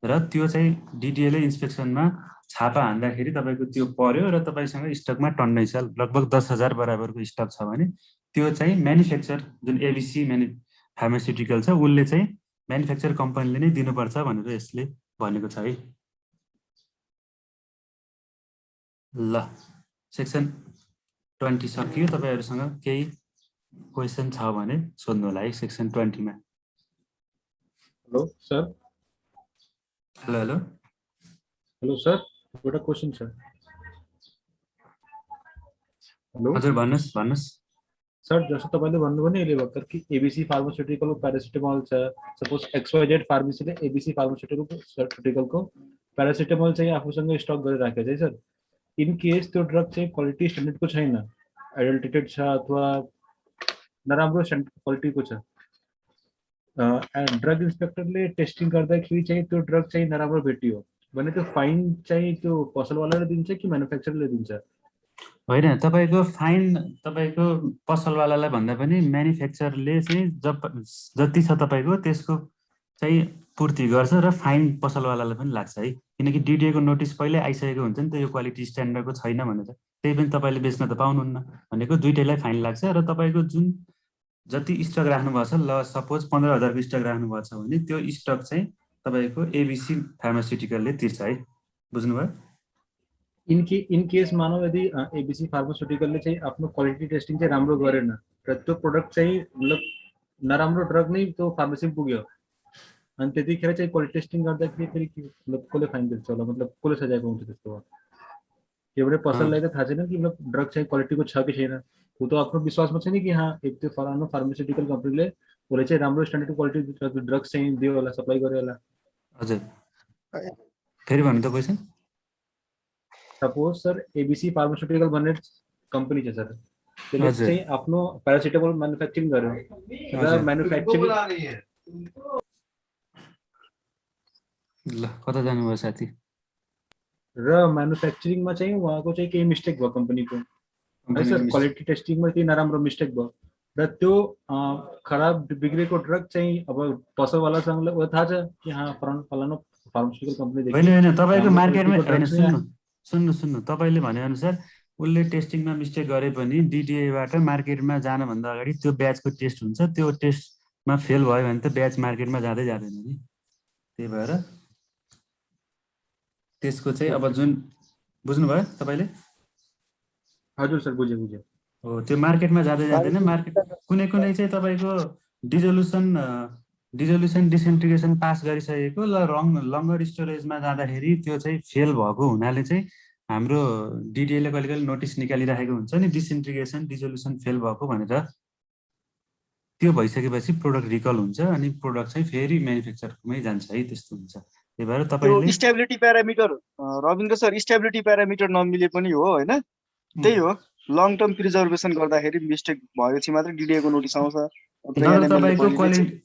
र त्यो चाहिँ डिडिएले इन्सपेक्सनमा छापा हान्दाखेरि तपाईँको त्यो पर्यो र तपाईँसँग स्टकमा टन्नै छ, लगभग 10,000 बराबरको स्टक छ भने त्यो चाहिँ म्यानुफ्याक्चर जुन एबिसी फार्मास्युटिकल छ उसले चाहिँ म्यानुफ्याक्चर कम्पनीले नै दिनुपर्छ भनेर यसले भनेको छ है। ल सेक्सन 20 सकियो। तपाईँहरूसँग केही क्वेसन छ भने सोध्नु होला है सेक्सन 20 मा। Hello sir. हेलो सर, एउटा क्वेसन छ। हेलो हजुर भन्नुहोस्। सर, जस्तो तपाईँले भन्नुभयो नि अहिले भर्खर कि एबिसी फार्मास्युटिकलको प्यारासिटामोल छ, सपोज XYZ फार्मेसीले एबिसी फार्मास्युटिकलको प्यारासिटामोल चाहिँ आफूसँग स्टक गरेर राखेको छ है सर। इन केस त्यो ड्रग चाहिँ क्वालिटी स्ट्यान्डर्डको छैन, एडल्टेटेड छ अथवा नराम्रो क्वालिटीको छ, ड्रग इन्सपेक्टरले टेस्टिङ गर्दाखेरि चाहिँ त्यो ड्रग चाहिँ नराम्रो भेटियो भने त्यो फाइन चाहिँ त्यो पसलवालाले दिन्छ कि म्यानुफ्याक्चरले दिन्छ? होइन, तपाईँको फाइन तपाईँको पसलवालालाई भन्दा पनि म्यानुफ्याक्चरले चाहिँ जति छ तपाईँको त्यसको चाहिँ पूर्ति गर्छ र फाइन पसलवालालाई पनि लाग्छ है। किनकि डिडिएको नोटिस पहिल्यै आइसकेको हुन्छ नि त यो क्वालिटी स्ट्यान्डर्डको छैन भनेर, त्यही पनि तपाईँले बेच्न त पाउनुहुन्न भनेको दुइटैलाई फाइन लाग्छ र तपाईँको जुन जति स्टक राख्नुभएको छ, ल सपोज 15,000 को स्टक राख्नुभएको छ भने त्यो स्टक चाहिँ तपाईको एबीसी फार्मास्युटिकलले तिर्छ है, बुझ्नुभयो? इन केस मानौ यदि एबीसी फार्मास्युटिकलले चाहिँ आफ्नो क्वालिटी टेस्टिङ चाहिँ राम्रो गरेन र त्यो प्रोडक्ट चाहिँ मतलब नराम्रो ड्रग नै त्यो फार्मेसीमा पुग्यो अनि त्यतिखेर चाहिँ क्वालिटी टेस्टिङ गर्दाखेरि फेरि मतलब कसले फाइन तिर्छ होला, मतलब कसले सजाय पाउँछ त्यस्तो भयो? एउटै पसललाई त थाहा छैन कि मतलब ड्रग चाहिँ क्वालिटीको छ कि छैन, ऊ त आफ्नो विश्वासमा छैन कि हाँ एक त्यो फलानु फार्मास्युटिकल कम्पनीले उसले चाहिँ राम्रो स्ट्यान्डर्ड क्वालिटी ड्रग चाहिँ दियो होला, सप्लाई गर्यो होला। हजुर फेरि भन्नु त question. Suppose sir ABC pharmaceutical भन्ने कम्पनी छ सर, त्यसले चाहिँ आफ्नो प्यारासिटामोल म्यानुफ्याक्चरिङ गर्यो र म्यानुफ्याक्चरिङ ल कता जानुभयो साथी? र म्यानुफ्याक्चरिङमा चाहिँ उहाँको चाहिँ केही मिस्टेक भयो कम्पनीको है सर, क्वालिटी टेस्टिङमा केही नराम्रो मिस्टेक भयो र त्यो खराब बिग्रेको ड्रग चाहिँ अब पसलवालासँगलाई ऊ थाहा छ कि हाँ फलानु फार्मास्युटिकल कम्पनीदेखि होइन तपाईको मार्केटमा होइन, सुन्नु तपाईले भने अनुसार उसले टेस्टिङमा मिस्टेक गरे पनि डिटिएबाट मार्केटमा जानुभन्दा अगाडि त्यो ब्याचको टेस्ट हुन्छ, त्यो टेस्टमा फेल भयो भने त ब्याच मार्केटमा जाँदै जाँदैन नि। त्यही भएर त्यसको चाहिँ अब जुन बुझ्नुभयो तपाईले? हजुर सर बुझे हो, त्यो मार्केटमा जाँदै जाँदैन। मार्केट कुनै चाहिँ तपाईको डिजोल्युसन डिसेन्ट्रिगेसन पास गरिसकेको ल लङ्गर स्टोरेजमा जाँदाखेरि त्यो चाहिँ फेल भएको हुनाले चाहिँ हाम्रो डिडिएले कहिले नोटिस निकालिराखेको हुन्छ नि, डिसेन्ट्रिगेसन डिजोल्युसन फेल भएको भनेर। त्यो भइसकेपछि प्रोडक्ट रिकल हुन्छ अनि प्रोडक्ट चाहिँ फेरि म्यानुफ्याक्चरमै जान्छ है, त्यस्तो हुन्छ। त्यही भएर तपाईले stability parameter Rabindra sir stability parameter नमिले पनि हो हैन, त्यही हो लङ टर्म प्रिजर्भेसन गर्दाखेरि मिस्टेक भएपछि मात्र डिडिएको नोटिस आउँछ। तपाईको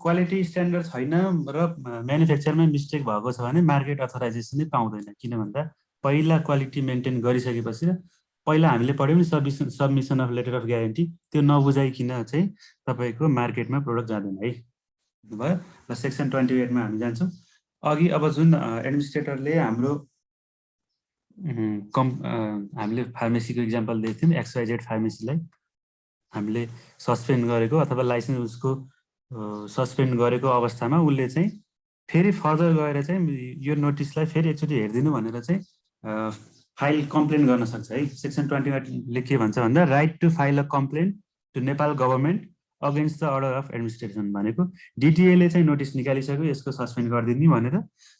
क्वालिटी स्ट्यान्डर्ड छैन र म्यानुफ्याक्चरमा मिस्टेक भएको छ भने मार्केट अथराइजेसनै पाउँदैन, किन भन्दा पहिला क्वालिटी मेन्टेन गरिसकेपछि र पहिला हामीले पढ्यौँ नि submission of letter of guarantee, त्यो नबुझाइकन चाहिँ तपाईको मार्केटमा प्रोडक्ट जाँदैन है, भयो? र सेक्सन 28 मा हामी जान्छौँ अघि। अब जुन एडमिनिस्ट्रेटरले हाम्रो हामीले फार्मेसीको इक्जाम्पल दिएको थियौँ, XYZ फार्मेसीलाई हामीले सस्पेन्ड गरेको अथवा लाइसेन्स उसको सस्पेन्ड गरेको अवस्थामा उसले चाहिँ फेरि फर्दर गएर चाहिँ यो नोटिसलाई फेरि एकचोटि हेरिदिनु भनेर चाहिँ फाइल कम्प्लेन गर्न सक्छ है। सेक्सन 28ले के भन्छ भन्दा right to file a complain to Nepal government against the order of administration भनेको डिटिएले चाहिँ नोटिस निकालिसक्यो यसको सस्पेन्ड गरिदिने भनेर,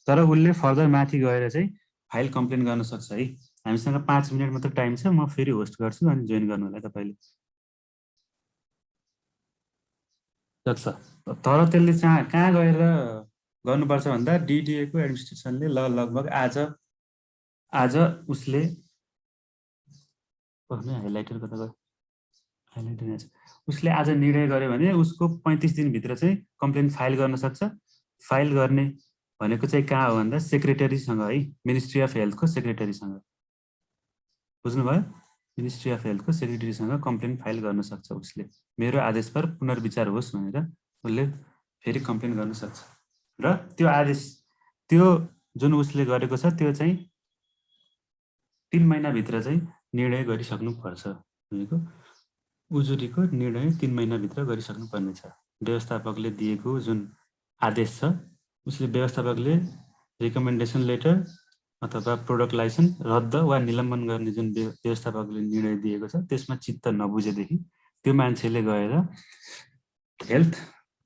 तर उसले फर्दर माथि गएर चाहिँ फाइल कम्प्लेन गर्न सक्छ है। हामीसँग 5 मिनट मात्र टाइम छ, म फेरि होस्ट गर्छु अनि जोइन गर्नु होला तपाईले। तर त्यसले कहाँ गएर गर्नुपर्छ भन्दा डिटिएको एडमिनिस्ट्रेसनले लगभग आज उसले हाइलाइटर कता गयो, हाइलाइटर उसले आज निर्णय गर्यो भने उसको 35 दिनभित्र चाहिँ कम्प्लेन फाइल गर्न सक्छ। फाइल गर्ने भनेको चाहिँ कहाँ हो भन्दा सेक्रेटरीसँग है, मिनिस्ट्री अफ हेल्थको सेक्रेटरीसँग, बुझ्नुभयो? मिनिस्ट्री अफ हेल्थको सेक्रेटरीसँग कम्प्लेन फाइल गर्न सक्छ उसले, मेरो आदेश पर पुनर्विचार होस् भनेर उसले फेरि कम्प्लेन गर्न सक्छ। र त्यो आदेश त्यो जुन उसले गरेको छ त्यो चाहिँ 3 महिनाभित्र चाहिँ निर्णय गरिसक्नुपर्छ। भनेको उजुरीको निर्णय 3 महिनाभित्र गरिसक्नुपर्ने छ। व्यवस्थापकले दिएको जुन आदेश छ उसले व्यवस्थापकले रिकमेन्डेसन लेटर अथवा प्रोडक्ट लाइसेन्स रद्द वा निलम्बन गर्ने जुन व्यवस्थापकले निर्णय दिएको छ त्यसमा चित्त नबुझेदेखि त्यो मान्छेले गएर हेल्थ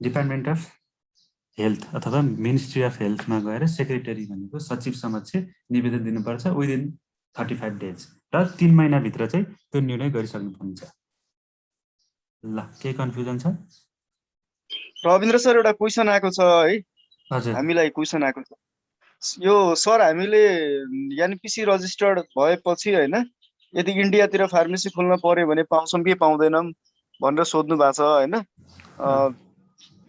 डिपार्टमेन्ट अफ हेल्थ अथवा मिनिस्ट्री अफ हेल्थमा गएर सेक्रेटरी भनेको सचिव समक्ष निवेदन दिनुपर्छ विदिन 35 डेज र 3 महिनाभित्र चाहिँ त्यो निर्णय गरिसक्नुपर्ने छ। ल के कन्फ्युजन छ? रविन्द्र सर एउटा क्वेसन आएको छ है, हजुर हामीलाई क्वेसन आएको छ यो सर, हामीले एनपिसी रजिस्टर्ड भएपछि हैन यदि इन्डियातिर फार्मेसी खोल्न पर्यो भने पाउँछौँ कि पाउँदैनौँ भनेर सोध्नु भएको छ हैन,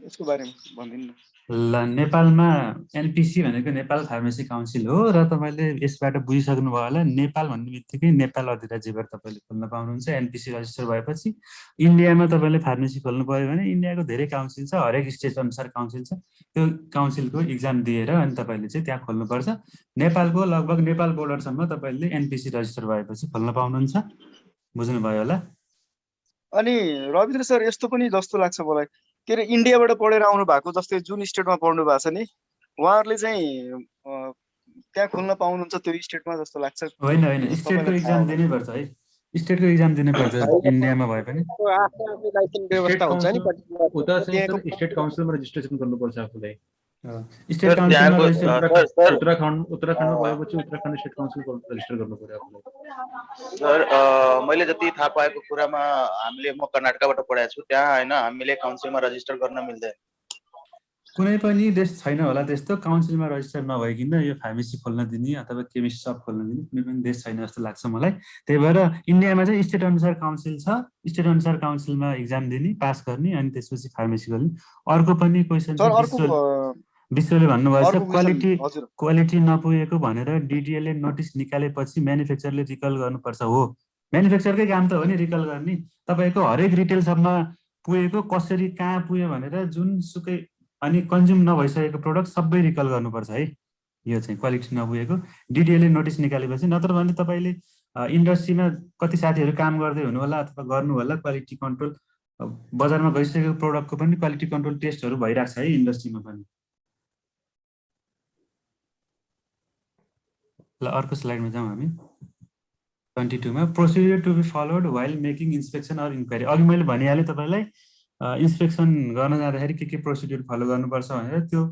यसको बारेमा भनिदिनु न। ल नेपालमा एनपिसी भनेको नेपाल फार्मेसी काउन्सिल हो र तपाईले यसबाट बुझिसक्नु भयो होला, नेपाल भन्ने बित्तिकै नेपाल अधिराज्यबाट तपाईले खोल्न पाउनुहुन्छ। एनपिसी रजिस्टर भएपछि इन्डियामा तपाईले फार्मेसी खोल्नु पर्यो भने इन्डियाको धेरै काउन्सिल छ, हरेक स्टेट अनुसार काउन्सिल छ, त्यो काउन्सिलको इक्जाम दिएर अनि तपाईले चाहिँ त्यहाँ खोल्नुपर्छ। नेपालको लगभग नेपाल बोर्डरसम्म तपाईले एनपिसी रजिस्टर भएपछि खोल्न पाउनुहुन्छ, बुझ्नुभयो होला? अनि रविन्द्र सर यस्तो पनि जस्तो लाग्छ मलाई के अरे इन्डियाबाट पढेर आउनु भएको जस्तै जुन स्टेटमा पढ्नु भएको छ नि उहाँहरूले चाहिँ त्यहाँ खोल्न पाउनुहुन्छ त्यो स्टेटमा जस्तो लाग्छ। होइन होइन स्टेटको एक्जाम दिनै पर्छ है, स्टेटको एक्जाम दिनै पर्छ इन्डियामा भए पनि। आफ्नो लाइसेन्स व्यवस्था हुन्छ नि उता चाहिँ सर स्टेट काउन्सिलमा रेजिस्ट्रेसन गर्नुपर्छ आफूलाई। स्टेट काउन्सिलमा उत्तराखण्डमा भएपछि उत्तराखण्ड स्टेट काउन्सिल रेजिस्टर गर्नु पर्यो आफूलाई। सर मैले जति थाहा पाएको कुरामा म कर्नाटकबाट पढाएको छु त्यहाँ होइन हामीले काउन्सिलमा रजिस्टर गर्न मिल्दैन। कुनै पनि देश छैन होला त्यस्तो काउन्सिलमा रजिस्टर नभइकन यो फार्मेसी खोल्न दिने अथवा केमिस्ट सप खोल्न दिने कुनै पनि देश छैन जस्तो लाग्छ मलाई। त्यही भएर इन्डियामा चाहिँ स्टेट अनुसार काउन्सिल छ, स्टेट अनुसार काउन्सिलमा एक्जाम दिने पास गर्ने अनि त्यसपछि फार्मेसी गर्ने। अर्को पनि क्वेसन विश्वले भन्नुभएको छ क्वालिटी नपुगेको भनेर डिडिएले नोटिस निकालेपछि म्यानुफ्याक्चरले रिकल गर्नुपर्छ। हो म्यानुफ्याक्चरकै काम त हो नि रिकल गर्ने। तपाईँको हरेक रिटेल सपमा पुगेको कसरी कहाँ पुग्यो भनेर जुनसुकै अनि कन्ज्युम नभइसकेको प्रोडक्ट सबै रिकल गर्नुपर्छ है। यो चाहिँ क्वालिटी नपुगेको डिडिएले नोटिस निकालेपछि। नत्र भने तपाईँले इन्डस्ट्रीमा कति साथीहरू काम गर्दै हुनु होला अथवा गर्नु होला क्वालिटी कन्ट्रोल बजारमा गइसकेको प्रोडक्टको पनि क्वालिटी कन्ट्रोल टेस्टहरू भइरहेको छ है इन्डस्ट्रीमा पनि। ल अर्को स्लाइडमा जाउँ हामी 22 मा procedure to be followed while making inspection or inquiry. अघि मैले भनिहालेँ तपाईँलाई इन्स्पेक्सन गर्न जाँदाखेरि के प्रोसिड्युर फलो गर्नुपर्छ भनेर। त्यो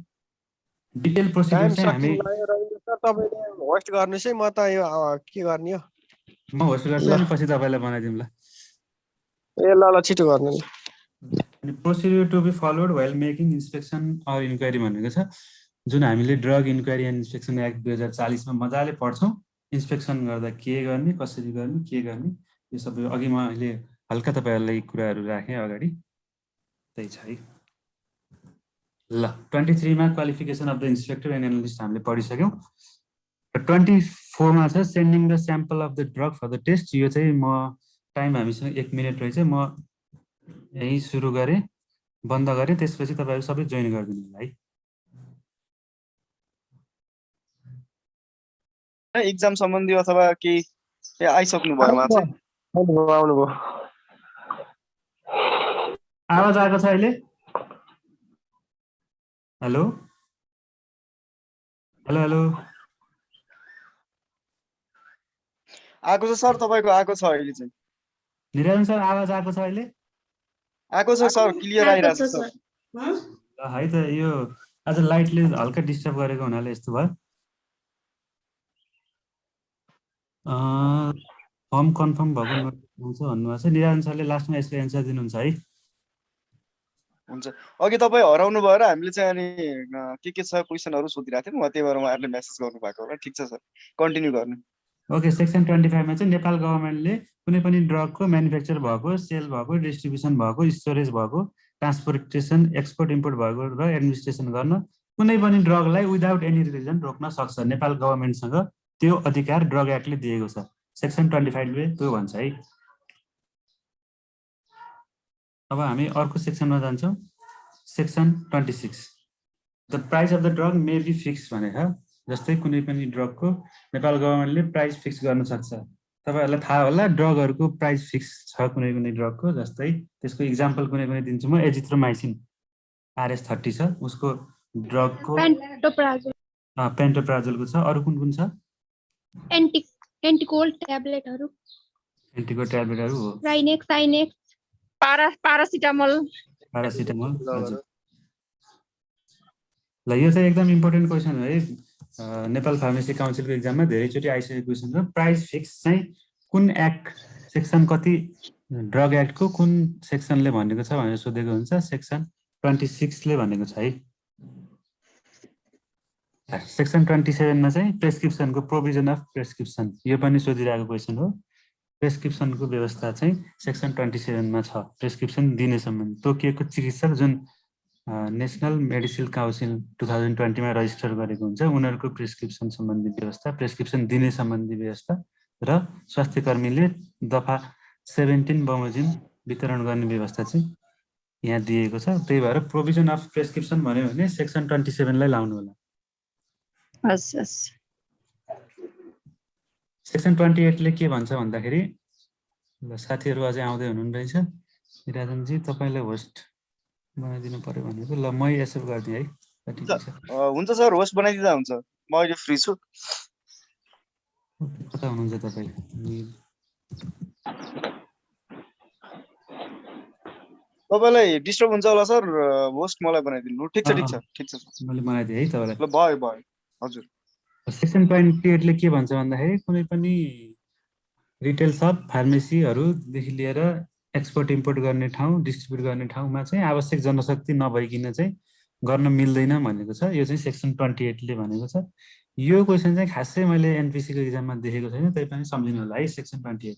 डिटेल प्रोसिड्युर चाहिँ हामी तपाईले होस्ट गर्नुस् है, म त यो के गर्ने हो म होस्ट गर्छु अनि पछि तपाईलाई बनाइदिउँ ल। ए ल ल छिटो गर्नु नि। अनि procedure to be followed while making inspection or inquiry भनेको छ जुन हामीले drug inquiry and inspection act 2040 मा मजाले पढ्छौँ। इन्स्पेक्सन गर्दा के गर्ने कसरी गर्ने के गर्ने यो सबै अघि मैले हल्का तपाईँहरूलाई कुराहरू राखेँ अगाडि त्यही छ है। ल 23 मा qualification of the inspector and analyst हामीले पढिसक्यौँ। 24 मा छ sending the sample of the drug for the test. यो चाहिँ म टाइम हामीसँग 1 मिनट रहेछ, म यही सुरु गरेँ बन्द गरेँ त्यसपछि तपाईँहरू सबै जोइन गरिदिनु होला है। एक्जाम सम्बन्धी अथवा केही आइसक्नु भएमा चाहिँ आउनुभयो। आवाज आएको छ अहिले? हेलो हेलो हेलो आएको छ सर, तपाईँको आएको छ अहिले चाहिँ। निरञ्जन सर आवाज आएको छ अहिले? आएको छ सर, क्लियर आइरहेको छ सर। है त यो आज लाइटले हल्का डिस्टर्ब गरेको हुनाले यस्तो भयो। फर्म कन्फर्म भएको हुन्छ भन्नुभएको छ। निरञ्जन सरले लास्टमा यसको एन्सर दिनुहुन्छ है। हुन्छ अघि तपाईँ हराउनु भएर हामीले चाहिँ अनि के छ क्वेसनहरू सोधिरहेको थियौँ, त्यही भएर उहाँहरूले मेसेज गर्नुभएको होला। ठिक छ सर, कन्टिन्यू गर्नु। ओके सेक्सन 25 मा चाहिँ नेपाल गभर्मेन्टले कुनै पनि ड्रगको म्यानुफ्याक्चर भएको सेल भएको डिस्ट्रिब्युसन भएको स्टोरेज भएको ट्रान्सपोर्टेसन एक्सपोर्ट इम्पोर्ट भएको र एडमिनिस्ट्रेसन गर्न कुनै पनि ड्रगलाई विदाउट एनी रिजन रोक्न सक्छ। नेपाल गभर्मेन्टसँग त्यो अधिकार ड्रग एक्टले दिएको छ। सेक्सन 25 ले त्यो भन्छ है। अब हामी अर्को सेक्सनमा जान्छौँ। Section 26 the price of the drug may be fix भनेको जस्तै कुनै पनि ड्रगको नेपाल गभर्मेन्टले प्राइस फिक्स गर्न सक्छ। तपाईँहरूलाई थाहा होला ड्रगहरूको प्राइस फिक्स छ कुनै कुनै ड्रगको। जस्तै त्यसको इक्जाम्पल कुनै कुनै दिन्छु म। एजिथ्रोमाइसिन RS30 छ उसको ड्रगको पेन्टोप्राजोलको छ। अरू कुन कुन छ? एन्टिकोल ट्याब्लेटहरु हो। राइनेक्स साइनेक्स पारासिटामोल हजुर। ल यो चाहिँ एकदम इम्पोर्टेन्ट क्वेसन हो है। नेपाल फार्मेसी काउन्सिलको एक्जाममा धेरैचोटि आइसकेको क्वेसन हो। प्राइस फिक्स चाहिँ कुन एक्ट सेक्सन कति ड्रग एक्टको कुन सेक्सनले भनेको छ भनेर सोधेको हुन्छ। सेक्सन 26 ले भनेको छ है। सेक्सन 27 मा चाहिँ प्रेस्क्रिप्सनको प्रोभिजन अफ प्रेस्क्रिप्सन यो पनि सोधिरहेको क्वेसन हो। प्रेस्क्रिप्सनको व्यवस्था चाहिँ सेक्सन 27 मा छ। प्रेस्क्रिप्सन दिने सम्बन्धी तोकिएको चिकित्सक जुन नेसनल मेडिसिन काउन्सिल 2020 मा रजिस्टर गरेको हुन्छ उनीहरूको प्रेस्क्रिप्सन सम्बन्धी व्यवस्था, प्रेस्क्रिप्सन दिने सम्बन्धी व्यवस्था र स्वास्थ्यकर्मीले दफा 17 बमोजिम वितरण गर्ने व्यवस्था चाहिँ यहाँ दिएको छ। त्यही भएर प्रोभिजन अफ प्रेस्क्रिप्सन भन्यो भने सेक्सन 27 लाई लाउनु होला। सेक्सन 28 ले के भन्छ भन्दाखेरि ल साथीहरू अझै आउँदै हुनुहुन्छ। राजनजी तपाईलाई होस्ट बनाइदिनु पर्यो भनेको ल मै एक्सेप्ट गर्दिए है ठिक छ हुन्छ सर होस्ट बनाइदिँदा हुन्छ म अहिले फ्री छु कता हुनुहुन्छ तपाई तपाईलाई डिस्टर्ब हुन्छ होला सर होस्ट मलाई बनाइदिनु ठिक छ मैले बनाइदिए है तपाईलाई ल भयो हजुर सेक्सन 28 ले के भन्छ भन्दाखेरि कुनै पनि रिटेल शप फार्मेसीहरु देखि लिएर एक्सपोर्ट इम्पोर्ट गर्ने ठाउँ डिस्ट्रिब्युट गर्ने ठाउँमा चाहिँ आवश्यक जनशक्ति नभइकिन चाहिँ गर्न मिल्दैन भनेको छ यो चाहिँ सेक्सन 28 ले भनेको छ यो क्वेशन चाहिँ खासै मैले एनपीसी को एक्जाममा देखेको छैन त्यै पनि सम्झिनु होला है सेक्सन 28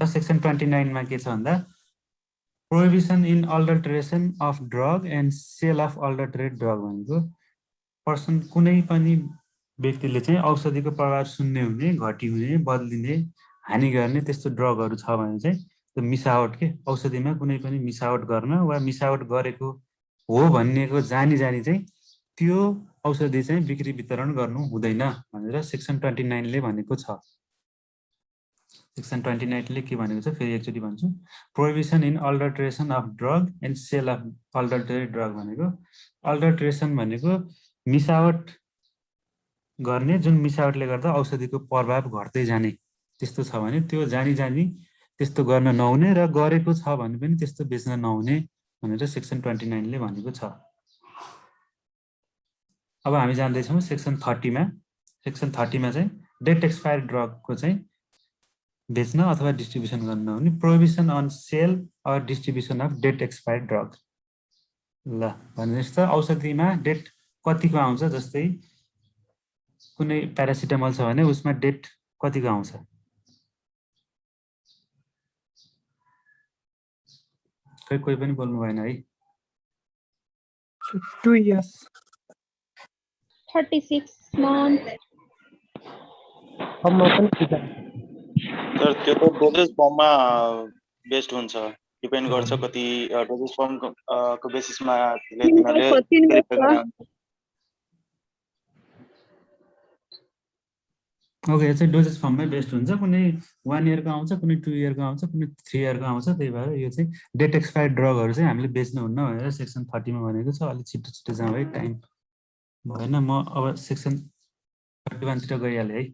र सेक्सन 29 मा के छ भन्दा prohibition in alteration of drug and sale of altered drug भनेको पर्सन कुनै पनि व्यक्तिले चाहिँ औषधिको प्रभाव शून्य हुने घटी हुने बदलिने हानि गर्ने त्यस्तो ड्रगहरु छ भने चाहिँ त्यो मिसावट के औषधिमा कुनै पनि मिसावट गर्न वा मिसावट गरेको हो भन्नेको जानी चाहिँ त्यो औषधि चाहिँ बिक्री वितरण गर्नु हुँदैन भनेर सेक्सन 29 ले भनेको छ सेक्सन 29 ले के भनेको छ फेरि एकचोटी भन्छु prohibition in alteration of drug and sale of altered drug भनेको अल्टरेसन भनेको मिसावट गर्ने जुन मिसावटले गर्दा औषधिको प्रभाव घट्दै जाने त्यस्तो छ भने त्यो जानी त्यस्तो गर्न नहुने र गरेको छ भने पनि त्यस्तो बेच्न नहुने भनेर सेक्सन 29 ले भनेको छ अब हामी जान्दै छौं सेक्सन 30 मा सेक्सन 30 मा चाहिँ डेट एक्सपायर्ड ड्रग को चाहिँ बेच्न अथवा डिस्ट्रिब्युसन गर्न नहुने prohibition on sale or distribution of date expired drug ल भनेपछि त औषधिमा डेट कतिको आउँछ जस्तै कुनै प्यारासिटामल छ भने उसमा डेट कतिको आउँछ कोही पनि बोल्नु भएन है 2 years 36 months सम्म पनि ठिक छ सर त्यो त डोजेज फर्ममा बेस्ड हुन्छ डिपेन्ड गर्छ कति डोजेज फर्म को बेसिसमा ओके यो चाहिँ डोजेज फर्ममै बेस्ड हुन्छ कुनै 1 इयर को आउँछ कुनै 2 इयर को आउँछ कुनै 3 इयर को आउँछ त्यही भएर यो चाहिँ डेट एक्सपायर्ड ड्रगहरु चाहिँ हामीले बेच्नु हुन्न भनेर सेक्सन 30 मा भनेको छ अलि छिटो जाउँ है टाइम भएन म अब सेक्सन 31 तिर गइहाले है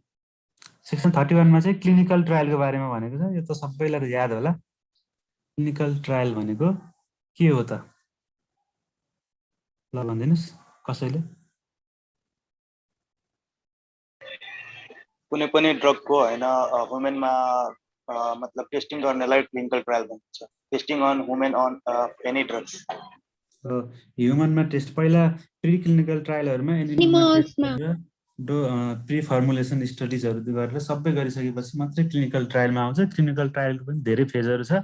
सेक्सन 31 मा चाहिँ क्लिनिकल ट्रायलको बारेमा भनेको छ यो त सबैलाई याद होला क्लिनिकल ट्रायल भनेको के हो त ल भन्दिनुस् कसैले कुनै पनि ड्रग को हैन ह्युमनमा मतलब टेस्टिङ गर्नेलाई क्लिनिकल ट्रायल भनिन्छ testing on human on any drugs ह्युमनमा टेस्ट पहिला प्री क्लिनिकल ट्रायलहरुमा प्री फर्मुलेसन स्टडीजहरु गरेर सबै गरिसकेपछि मात्रै क्लिनिकल ट्रायलमा आउँछ क्लिनिकल ट्रायलको पनि धेरै फेजहरु छ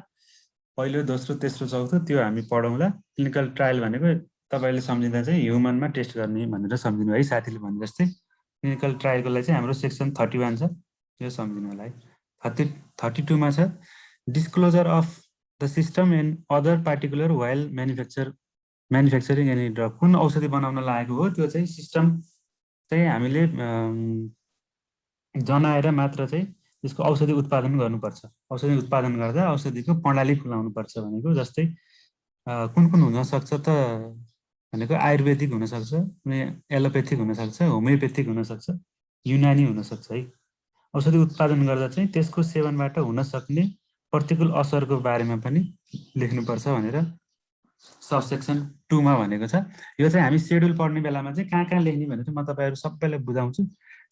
पहिलो दोस्रो तेस्रो चौथो त्यो हामी पढौँला क्लिनिकल ट्रायल भनेको तपाईले सम्झिँदा चाहिँ ह्युमनमा टेस्ट गर्ने भनेर सम्झिनु है साथीले भने जस्तै क्लिनिकल ट्रायलको लागि चाहिँ हाम्रो सेक्सन 31 छ यो सम्झिनु होला है 32 मा छ disclosure of the system and other particular while manufacturing any drug कुन औषधि बनाउन लागेको हो त्यो चाहिँ सिस्टम चाहिँ हामीले जनाएर मात्र चाहिँ त्यसको औषधि उत्पादन गर्नुपर्छ औषधि उत्पादन गर्दा औषधिको प्रणाली खुलाउनु पर्छ भनेको जस्तै कुन हुन सक्छ त भनेको आयुर्वेदिक हुन सक्छ कुनै एलोपेथिक हुन सक्छ होमियोपेथिक हुन सक्छ युनानी हुन सक्छ है औषधि उत्पादन गर्दा चाहिँ त्यसको सेवनबाट हुन सक्ने प्रतिकूल असरको बारेमा पनि लेख्नुपर्छ भनेर सबसेक्सन 2 मा भनेको छ यो चाहिँ हामी शेड्युल पढ्ने बेलामा चाहिँ कहाँ लेख्ने भनेर म तपाईहरु सबैलाई बुझाउँछु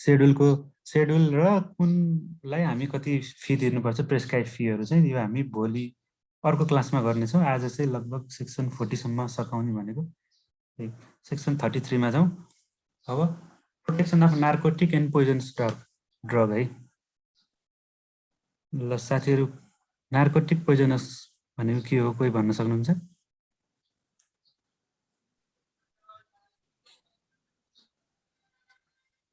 शेड्युल र कुनलाई हामी कति फी तिर्नुपर्छ प्रेस्क्राइब फीहरु चाहिँ यो हामी भोलि अर्को क्लासमा गर्ने छौं आज चाहिँ लगभग सेक्सन 40 सम्म सकाउने भनेको सेक्सन 33 मा जाउँ अब protection of narcotic and poisonous drug है ल साथीहरु नार्कोटिक पोइजनस भनेको के हो कोही भन्न सक्नुहुन्छ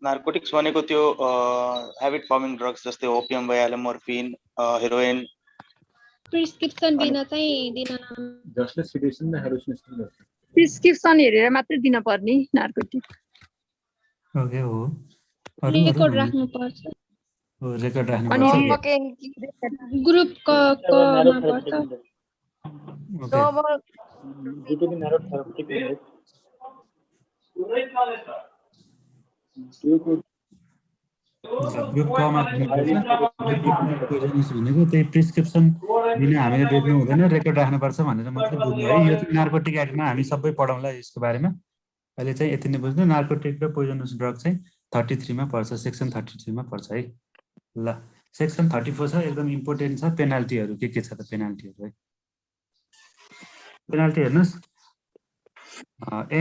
नार्कोटिक्स भनेको त्यो ह्याबिट फर्मिङ ड्रग्स जस्तै ओपियम भइहाल्यो मोर्फिन हेरोइन प्रिस्क्रिप्सन बिना चाहिँ दिन जसले सिडेसन र हेलुसिनेसन गर्छ प्रिस्क्रिप्सन हेरेर मात्र दिन पर्ने नार्कोटिक ओके हो रेकर्ड राख्नु पर्छ रेकर्ड अनि राख्नुपर्छ ग्रुप को मा पर्छ ओके ग्रुप कमा भनेको त्यही प्रिस्क्रिप्सन दिन हामीले बेच्नु हुँदैन रेकर्ड राख्नुपर्छ भनेर मात्रै बुझ्नु है यो चाहिँ नार्कोटिक एक्टमा हामी सबै पढाउँला यसको बारेमा अहिले चाहिँ यति नै बुझ्नु नार्कोटिक र पोइजनस ड्रग चाहिँ 33 मा पर्छ सेक्सन 33 मा पर्छ है ल सेक्सन 34 छ एकदम इम्पोर्टेन्ट छ पेनाल्टीहरू के छ त पेनाल्टीहरू है पेनाल्टी हेर्नुस्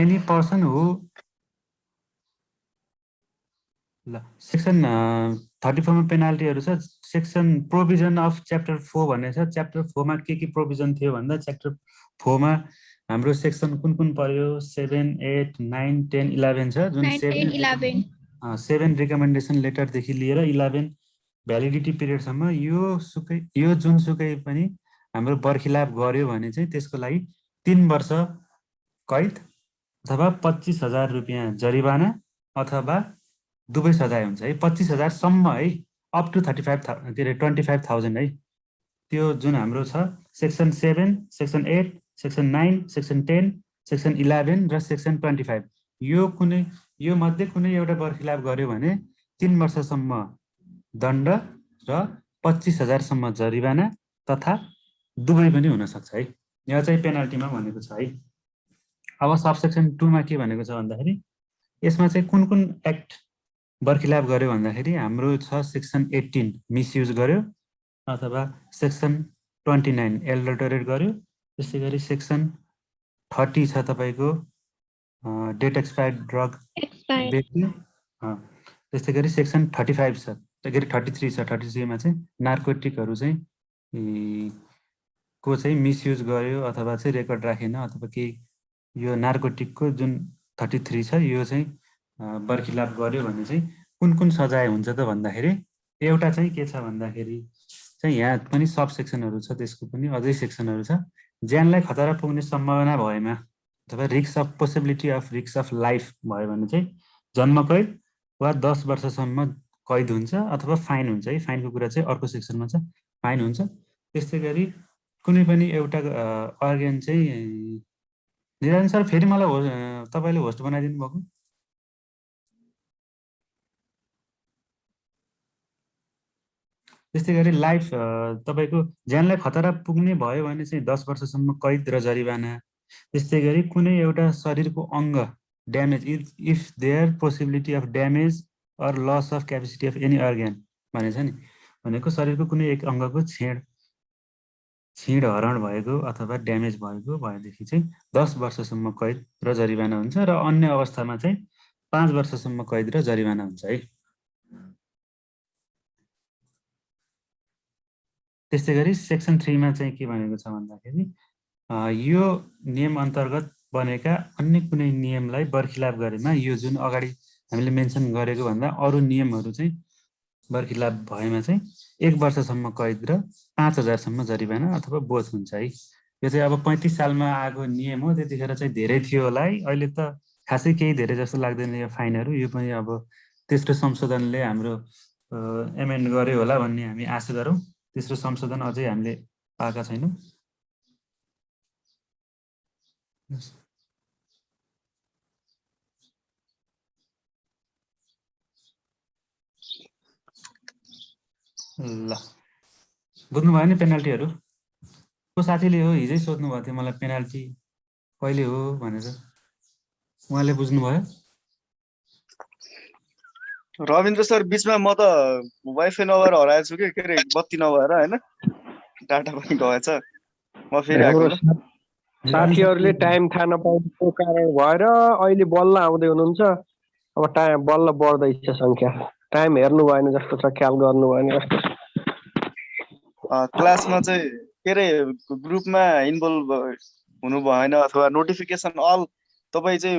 एनी पर्सन हु ल सेक्सन 34 मा पेनाल्टीहरू छ सेक्सन प्रोभिजन अफ च्याप्टर 4 भन्ने छ च्याप्टर 4 मा के प्रोभिजन थियो भन्दा च्याप्टर 4 मा हाम्रो सेक्सन कुन पर्यो 7 8 9 10 11 छ जुन 7 रिकमेन्डेसन लेटर देखि लिएर 11 भ्यालिडिटी पिरियड सम्म यो जुनसुकै पनि हाम्रो बर्खिलाप गर्यो भने चाहिँ त्यसको लागि 3 वर्ष कैद अथवा 25,000 रुपैयाँ जरिवाना अथवा दुवै सजाय हुन्छ है 25,000 सम्म है अप टु 25,000 है त्यो जुन हाम्रो छ section 7 section 8 section 9 section 10 section 11 र सेक्सन 25 यो मध्ये कुनै एउटा बर्खिलाप गर्यो भने 3 वर्षसम्म दण्ड र 25,000 सम्म जरिवाना तथा दुवै पनि हुन सक्छ है यहाँ चाहिँ पेनाल्टीमा भनेको छ है अब सबसेक्सन 2 मा के भनेको छ भन्दाखेरि यसमा चाहिँ कुन एक्ट बर्खिलाप गर्यो भन्दाखेरि हाम्रो छ सेक्सन 18 मिसयुज गर्यो अथवा सेक्सन 29 एडल्टरेट गर्यो त्यसै गरी सेक्सन 30 छ तपाईको डेट एक्सपायर्ड ड्रग बेच्नु त्यस्तै गरी सेक्सन 35 छ त्यसै गरी 33 छ 33 मा चाहिँ नार्कोटिकहरू चाहिँ को चाहिँ मिसयुज गर्यो अथवा चाहिँ रेकर्ड राखेन अथवा के यो नार्कोटिकको जुन 33 छ यो चाहिँ बर्खिलाप गर्यो भने चाहिँ कुन सजाय हुन्छ त भन्दाखेरि एउटा चाहिँ के छ भन्दाखेरि चाहिँ यहाँ पनि सब सेक्सनहरू छ त्यसको पनि अझै सेक्सनहरू छ ज्यानलाई खतरा पुग्ने सम्भावना भएमा अथवा risk of possibility of risk of life भयो भने चाहिँ जन्म कैद वा 10 वर्षसम्म कैद हुन्छ अथवा फाइन हुन्छ है फाइनको कुरा चाहिँ अर्को सेक्सनमा छ फाइन हुन्छ त्यस्तै गरी कुनै पनि एउटा अर्गन चाहिँ निरञ्जन सर फेरि मलाई तपाईले होस्ट बनाइदिनु भएको त्यस्तै गरी लाइफ तपाईको ज्यानलाई खतरा पुग्ने भयो भने चाहिँ 10 वर्षसम्म कैद र जरिवाना त्यस्तै गरी कुनै एउटा शरीरको अङ्ग damage if there possibility of damage or loss of capacity of any organ भनेछ नि भनेको शरीरको कुनै एक अङ्गको छीड हरण भएको अथवा ड्यामेज भएको भएदेखि चाहिँ 10 वर्षसम्म कैद र जरिवाना हुन्छ र अन्य अवस्थामा चाहिँ 5 वर्षसम्म कैद र जरिवाना हुन्छ है त्यस्तै गरी सेक्सन 3 मा चाहिँ के भनेको छ भन्दाखेरि यो नियम अन्तर्गत बनेका अन्य कुनै नियमलाई बर्खिलाप गरेमा यो जुन अगाडि हामीले मेन्सन गरेको भन्दा अरु नियमहरू चाहिँ बर्खिलाप भएमा चाहिँ 1 वर्षसम्म कैद र 5,000 सम्म जरिवाना अथवा बोझ हुन्छ है यो चाहिँ अब 35 सालमा आएको नियम हो त्यतिखेर चाहिँ धेरै थियो होला है अहिले त खासै केही धेरै जस्तो लाग्दैन यो फाइनहरू यो पनि अब तेस्रो संशोधनले हाम्रो एमेन्ड गर्यो होला भन्ने हामी आशा गरौँ तेस्रो संशोधन अझै हामीले पाएका छैनौँ ल बुझ्नु भयो नि पेनाल्टीहरू को साथीले हो हिजै सोध्नु भएको थियो मलाई पेनाल्टी कहिले हो भनेर उहाँले बुझ्नु भयो रविन्द्र सर बीचमा म त वाइफाई नभएर हराएको छु के रे बत्ती नभएर हैन डाटा पनि गएछ म फेरि आएको साथीहरुले टाइम थाहा नपाउनुको कारण भएर अहिले बल्ल आउँदै हुनुहुन्छ अब टाइम बल्ल बढ्दैछ संख्या टाइम हेर्नु भएन जस्तो छ ख्याल गर्नु भएन जस्तो क्लासमा चाहिँ के रे ग्रुपमा इन्भल्भ हुनु भएन अथवा नोटिफिकेसन अल तपाई चाहिँ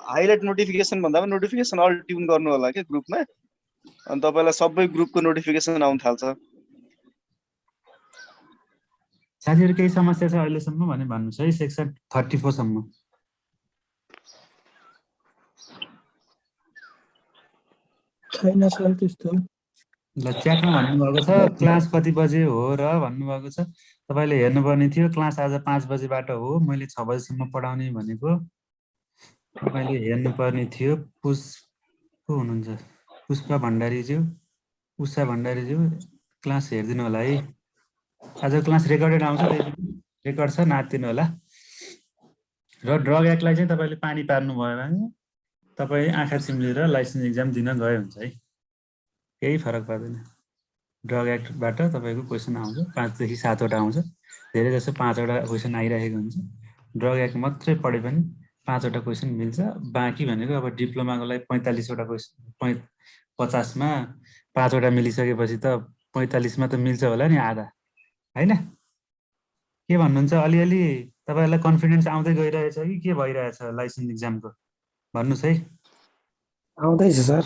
हाइलाइट नोटिफिकेसन भन्दा पनि नोटिफिकेसन अल ट्युन गर्नु होला के ग्रुपमा अनि तपाईलाई सबै ग्रुपको नोटिफिकेसन आउन थाल्छ साथीहरु केही समस्या छ अहिलेसम्म भने भन्नुस् है सेक्सन 34 सम्म छैन सर त्यस्तो ल च्याटमा भन्नुभएको छ क्लास कति बजे हो र भन्नुभएको छ। तपाईँले हेर्नुपर्ने थियो क्लास आज 5 बजेबाट हो, मैले 6 बजेसम्म पढाउने भनेको। तपाईँले हेर्नुपर्ने थियो। को हुनुहुन्छ? पुष्पा भण्डारीज्यू, उषा भण्डारीज्यू, क्लास हेरिदिनु होला है। आज क्लास रेकर्डेड आउँछ, त्यही रेकर्ड छ, नाच्दिनु होला। र ड्रग एक्टलाई चाहिँ तपाईँले पानी पार्नु भयो भने तपाईँ आँखा चिम्लेर लाइसेन्स इक्जाम दिन गए हुन्छ है, केही फरक पर्दैन। ड्रग एक्टबाट तपाईँको क्वेसन आउँछ, 5 देखि 7 वटा आउँछ, धेरै जसो 5 वटा क्वेसन आइरहेको हुन्छ। ड्रग एक्ट मात्रै पढे पनि 5 वटा क्वेसन मिल्छ। बाँकी भनेको अब डिप्लोमाको लागि 45 वटा क्वेसन, 50मा 5 वटा मिलिसकेपछि त 45मा त मिल्छ होला नि आधा, हैन? के भन्नुहुन्छ? अलिअलि तपाईहरुलाई कन्फिडेन्स आउँदै गइरहेछ कि के भइरहेछ लाइसेन्स एक्जामको? भन्नुस् है। आउँदैछ सर।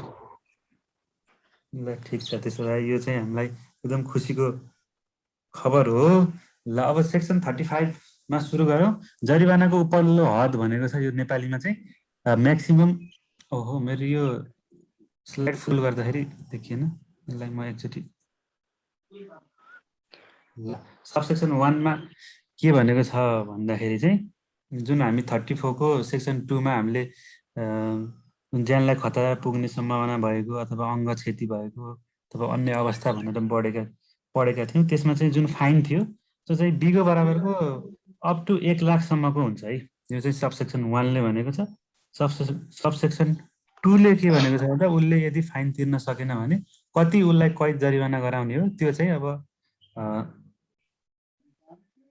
ल ठीक छ, त्यसो भए यो चाहिँ हामीलाई एकदम खुसीको खबर हो। ल अब सेक्सन 35 मा सुरु गरौँ। जरिवानाको उपल्लो हद भनेको छ यो नेपालीमा चाहिँ म्याक्सिमम। ओहो, मेरो यो स्लाइड फुल गर्दाखेरि देखिएन, यसलाई म एकचोटि। सबसेक्सन 1 मा के भनेको छ भन्दाखेरि चाहिँ जुन हामी 34 को सेक्सन 2 मा हामीले ज्यानलाई खतरा पुग्ने सम्भावना भएको अथवा अङ्ग क्षति भएको अथवा अन्य अवस्था भनेर पढेका थियौँ, त्यसमा चाहिँ जुन फाइन थियो त्यो चाहिँ बिगो बराबरको अप टु 1 लाखसम्मको हुन्छ है। यो चाहिँ सबसेक्सन 1 ले भनेको छ। सबसेक्सन 2 ले के भनेको छ भन्दा उसले यदि फाइन तिर्न सकेन भने कति उसलाई कैद जरिवाना गराउने हो, त्यो चाहिँ अब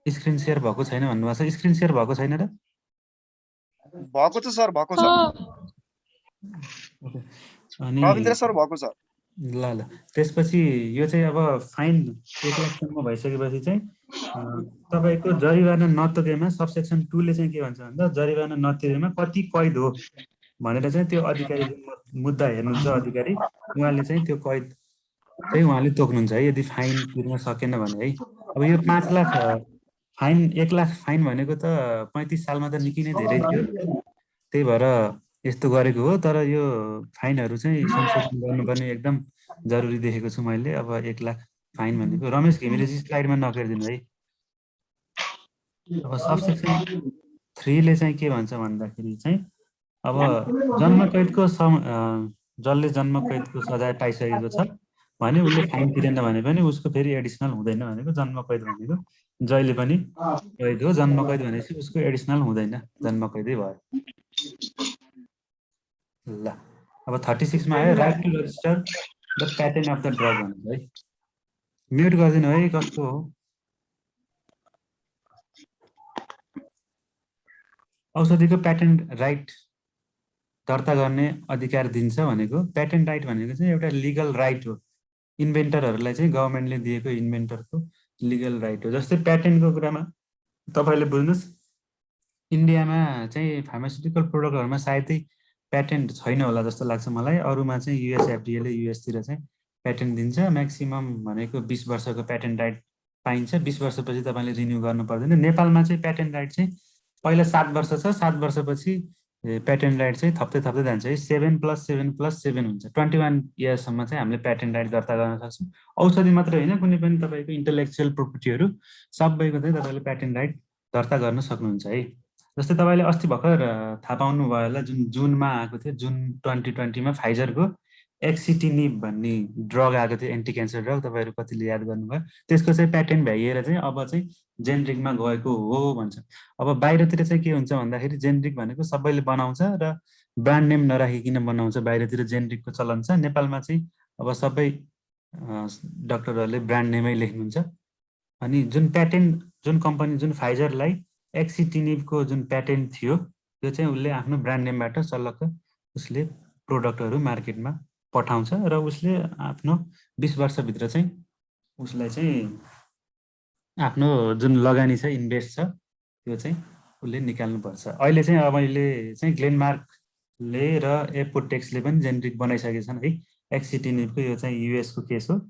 स्क्रिन शेयर भएको छैन भन्नुभएको छ। स्क्रिन शेयर भएको छैन र? भएको छ सर, भएको छ। अनि रविन्द्र सर भएको छ। ल ल, त्यसपछि यो चाहिँ अब फाइन 1 लाखसम्म भइसकेपछि चाहिँ तपाईको जरिवाना नतोकेमा सबसेक्सन 2 ले चाहिँ के भन्छ भन्दा जरिवाना नतिरेमा कति कैद हो भनेर चाहिँ त्यो अधिकारी मुद्दा हेर्नुहुन्छ अधिकारी, उहाँले चाहिँ त्यो कैद चाहिँ उहाँले तोक्नुहुन्छ है यदि फाइन तिर्न सकेन भने है। अब यो 5 लाख फाइन, 1 लाख फाइन भनेको त 35 सालमा त निकै नै धेरै थियो, त्यही भएर यस्तो गरेको हो। तर यो फाइनहरू चाहिँ संशोधन गर्नुपर्ने एकदम जरुरी देखेको छु मैले। अब 1 लाख फाइन भनेको रमेश घिमिरेजी स्लाइडमा नकरिदिनु है। अब सबसेक्सन 3 ले चाहिँ के भन्छ भन्दाखेरि चाहिँ अब जन्मकैदको जसले जन्मकैदको सजाय पाइसकेको छ भने उसले फाइन तिरेन भने पनि उसको फेरि एडिसनल हुँदैन भनेको। जन्मकैद भनेको जहिले पनि कैद हो, जन्मकैद भनेपछि उसको एडिसनल हुँदैन, जन्मकैदै भयो। ल अब 36 मा आयो, right to register the patent of the drug भन्छ है। म्युट गरिदिनु है, कस्तो हो? औषधिको प्याटेन्ट राइट दर्ता गर्ने अधिकार दिन्छ भनेको, प्याटेन्ट राइट भनेको चाहिँ एउटा लिगल राइट हो। इन्भेन्टरहरूलाई चाहिँ गभर्मेन्टले दिएको इन्भेन्टरको लिगल राइट हो। जस्तै प्याटेन्टको कुरामा तपाईले बुझ्नुस्, इन्डियामा चाहिँ फार्मास्युटिकल प्रोडक्टहरुमा सायदै प्याटेन्ट छैन होला जस्तो लाग्छ मलाई। अरूमा चाहिँ युएस एफडीए ले युएस तिर चाहिँ प्याटेन्ट दिन्छ। म्याक्सिमम भनेको 20 वर्षको प्याटेन्ट राइट पाइन्छ। 20 वर्षपछि तपाईले रिन्यू गर्नु पर्दैन। नेपालमा चाहिँ प्याटेन्ट राइट चाहिँ पहिला 7 वर्ष छ, 7 वर्षपछि प्याटेन्ट राइट चाहिँ थप्दै थप्दै जान्छ है। 7+7+7 हुन्छ। 21 इयर्ससम्म चाहिँ हामीले प्याटेन्ट राइट दर्ता गर्न सक्छौँ। औषधि मात्र होइन, कुनै पनि तपाईको इन्टेलेक्चुअल प्रोपर्टीहरू सबैको चाहिँ तपाईले प्याटेन्ट राइट दर्ता गर्न सक्नुहुन्छ है। जस्तै तपाईले अस्ति भर्खर थाहा पाउनु भयो होला, जुन जुनमा आएको थियो, जुन 2020 मा फाइजरको एक्सिटिनिब भन्ने ड्रग आएको थियो, एन्टी क्यान्सर ड्रग। तपाईहरु कतिले याद गर्नुभयो? त्यसको चाहिँ प्याटेन्ट भ्याइएर चाहिँ अब चाहिँ जेनेरिकमा गएको हो भन्छ। अब बाहिरतिर चाहिँ के हुन्छ भन्दाखेरि जेनेरिक भनेको सबैले बनाउँछ र ब्रान्ड नेम नराखिकन बनाउँछ, बाहिरतिर जेनेरिकको चलन छ। नेपालमा चाहिँ अब सबै डाक्टरहरूले ब्रान्ड नेमै लेख्नुहुन्छ। अनि जुन प्याटेन्ट, जुन कम्पनी, जुन फाइजरलाई एक्सिटिनिबको जुन प्याटेन्ट थियो त्यो चाहिँ उसले आफ्नो ब्रान्ड नेमबाट सल्लक्क उसले प्रोडक्टहरू मार्केटमा पठाउँछ र उसले आफ्नो 20 वर्षभित्र चाहिँ उसलाई चाहिँ आफ्नो जुन लगानी छ, इन्भेस्ट छ, त्यो चाहिँ उसले निकाल्नुपर्छ। अहिले चाहिँ अब अहिले चाहिँ ग्लेनमार्कले र एपोटेक्सले पनि जेनेरिक बनाइसकेका छन् है एक्सिटिनिबको। यो चाहिँ युएस को केस हो।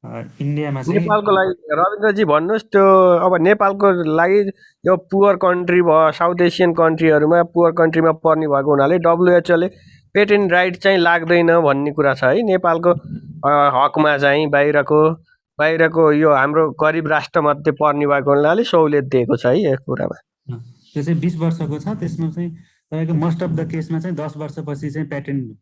इन्डियामा चाहिँ नेपालको लागि रविन्द्रजी भन्नुहोस्, त्यो अब नेपालको लागि यो पुवर कन्ट्री भयो, साउथ एसियन कन्ट्रीहरूमा पुवर कन्ट्रीमा पर्ने भएको हुनाले डब्लुएचओले पेटेन्ट राइट चाहिँ लाग्दैन भन्ने कुरा छ है। नेपालको हकमा चाहिँ बाहिरको यो हाम्रो गरिब राष्ट्र मध्ये पर्ने भएको हुनाले सहुलियत दिएको छ है यो कुरामा। त्यो चाहिँ 20 वर्षको छ। त्यसमा चाहिँ तपाईँको मोस्ट अफ द केसमा चाहिँ 10 वर्षपछि चाहिँ प्याटेन्ट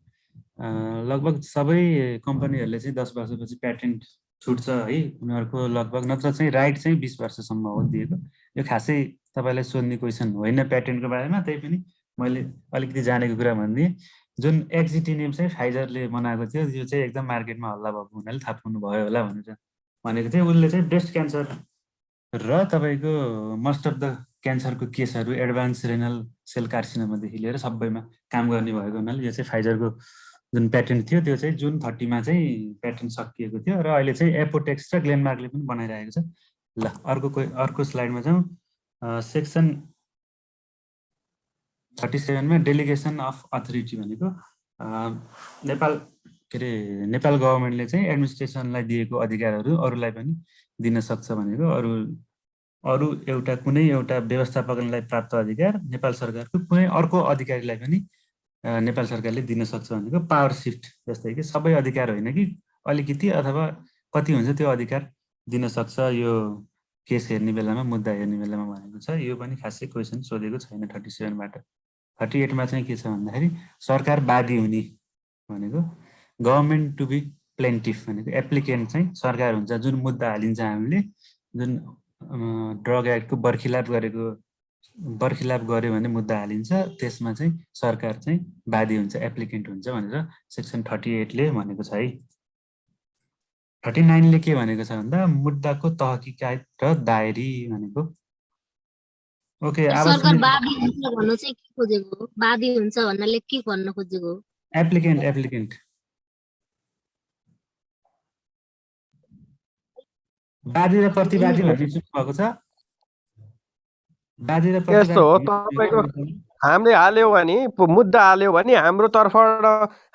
लगभग सबै कम्पनीहरूले चाहिँ 10 वर्षपछि प्याटेन्ट छुट्छ है उनीहरूको लगभग, नत्र चाहिँ राइट चाहिँ 20 वर्षसम्म हो दिएको। यो खासै तपाईँलाई सोध्ने क्वेसन होइन प्याटेन्टको बारेमा, त्यही पनि मैले अलिकति जानेको कुरा भनिदिएँ। जुन एक्जिटिनियम चाहिँ फाइजरले बनाएको थियो, यो चाहिँ एकदम मार्केटमा हल्ला भएको हुनाले थाहा पाउनु भयो होला भनेर भनेको थिएँ। उसले चाहिँ ब्रेस्ट क्यान्सर र तपाईँको मोस्ट अफ द क्यान्सरको केसहरू एडभान्स रेनल सेल कार्सिनोमादेखि लिएर सबैमा काम गर्ने भएको हुनाले यो चाहिँ फाइजरको जुन प्याटेन्ट थियो त्यो चाहिँ जुन 30मा चाहिँ प्याटेन्ट सकिएको थियो र अहिले चाहिँ एपोटेक्स र ग्लेनमार्कले पनि बनाइरहेको छ। ल अर्को स्लाइडमा जाउँ। सेक्सन 37मा डेलिगेसन अफ अथोरिटी भनेको नेपाल गभर्मेन्टले चाहिँ एडमिनिस्ट्रेसनलाई दिएको अधिकारहरू अरूलाई पनि दिन सक्छ भनेको। अरू एउटा कुनै एउटा व्यवस्थापनलाई प्राप्त अधिकार नेपाल सरकारको कुनै अर्को अधिकारीलाई पनि नेपाल सरकारले दिन सक्छ भनेको पावर सिफ्ट जस्तै कि सबै अधिकार होइन कि अलिकति अथवा कति हुन्छ त्यो अधिकार दिन सक्छ यो केस हेर्ने बेलामा, मुद्दा हेर्ने बेलामा भनेको छ। यो पनि खासै क्वेसन सोधेको छैन 37बाट। 38मा चाहिँ के छ भन्दाखेरि सरकार वादी हुने भनेको गभर्मेन्ट टु बी प्लेन्टिफ भनेको एप्लिकेन्ट चाहिँ सरकार हुन्छ। जुन मुद्दा हालिन्छ हामीले, जुन ड्रग एक्टको बर्खिलाप गर्यो भने मुद्दा हालिन्छ, त्यसमा चाहिँ सरकार चाहिँ वादी हुन्छ, एप्लिकेन्ट हुन्छ भनेर सेक्सन 38ले भनेको छ है। 39ले के भनेको छ भन्दा मुद्दाको तहकिकात र दायरी भनेको। ओके, सरकार वादी हुन्छ भन्नु चाहिँ के खोजेको हो? वादी हुन्छ भन्नाले के भन्न खोजेको हो? एप्लिकेन्ट वादी र प्रतिवादी भन्ने सुन्नु भएको छ? वादी र प्रतिवादी यस्तो हो, तपाईको हामीले हाल्यो भने मुद्दा हाल्यो भने हाम्रो तर्फबाट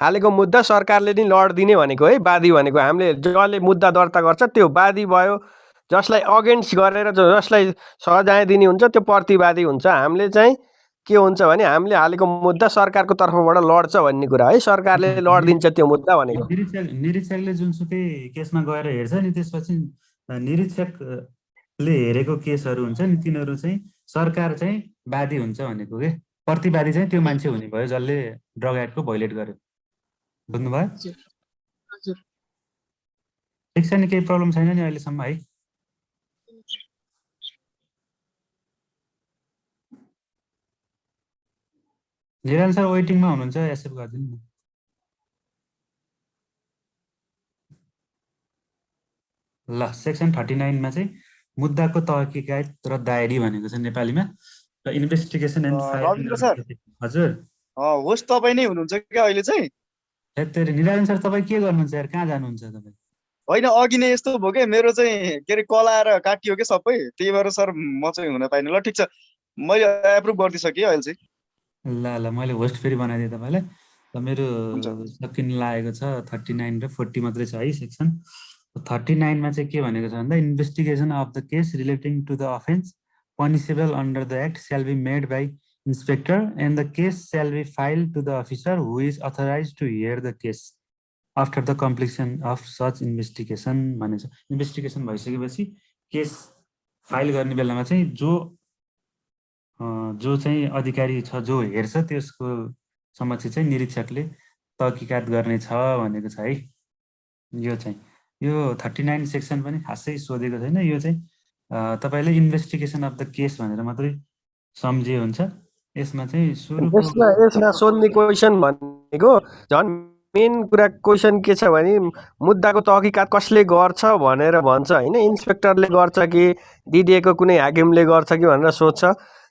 हालेको मुद्दा सरकारले नि लड्दिने भनेको है। वादी भनेको हामीले जसले मुद्दा दर्ता गर्छ त्यो वादी भयो। जसलाई अगेन्स्ट गरेर जसलाई सजाय दिने हुन्छ त्यो प्रतिवादी हुन्छ। हामीले चाहिँ के हुन्छ भने हामीले हालेको मुद्दा सरकारको तर्फबाट लड्छ भन्ने कुरा है। सरकारले लड्दिन्छ त्यो मुद्दा भनेको। निरीक्षकले जुनसुकै केसमा गएर हेर्छ नि, त्यसपछि निरीक्षकले हेरेको केसहरू हुन्छ नि, तिनीहरू चाहिँ सरकार चाहिँ वादी हुन्छ भनेको के। प्रतिवादी चाहिँ त्यो मान्छे हुने भयो जसले ड्रग एक्टको भोइलेट गर्यो। बुझ्नुभयो? ठिक छ नि, केही प्रब्लम छैन नि अहिलेसम्म है? निरञ्जन सर वेटिङमा हुनुहुन्छ, एक्सेप्ट गरिदिनु न। ल, सेक्सन 39मा चाहिँ मुद्दाको तहकिकात र दायरी भनेको छ नेपालीमा र इन्भेस्टिगेसन एन्ड रविन्द्र सर। हजुर होस्ट तपाईँ नै हुनुहुन्छ क्या अहिले चाहिँ? निरञ्जन सर तपाईँ के गर्नुहुन्छ यार, कहाँ जानुहुन्छ तपाईँ? होइन, अघि नै यस्तो भयो क्या, मेरो चाहिँ के अरे कल आएर काटियो क्या सबै, त्यही भएर सर म चाहिँ हुन पाइनँ। ल ठिक छ, मैले एप्रुभ गरिदिइसकेँ अहिले चाहिँ। ल मैले होस्ट फेरि बनाइदिएँ तपाईँलाई। र मेरो सकिन लागेको छ 39 र 40 मात्रै छ है सेक्सन। 39मा चाहिँ के भनेको छ भन्दा investigation of the case relating to the offence punishable under the act shall be made by inspector and the case shall be filed to the officer who is authorized to hear the case after the completion of such investigation भनेको छ। Investigation भइसकेपछि case file गर्ने बेलामा चाहिँ जो चाहिँ अधिकारी छ, जो हेर्छ, त्यसको समक्ष चाहिँ निरीक्षकले तहकिकात गर्ने छ भनेको छ है। यो चाहिँ यो 39 सेक्सन पनि खासै सोधेको छैन। यो चाहिँ तपाईले इन्भेस्टिगेसन अफ द केस भनेर मात्रै सम्झे हुन्छ। यसमा चाहिँ यसमा सोध्ने क्वेसन भनेको झन् मेन कुरा क्वेसन के छ भने मुद्दाको तहकिकात कसले गर्छ भनेर भन्छ हैन। इन्स्पेक्टरले गर्छ कि डिडिएको कुनै हाकिमले गर्छ कि भनेर सोध्छ।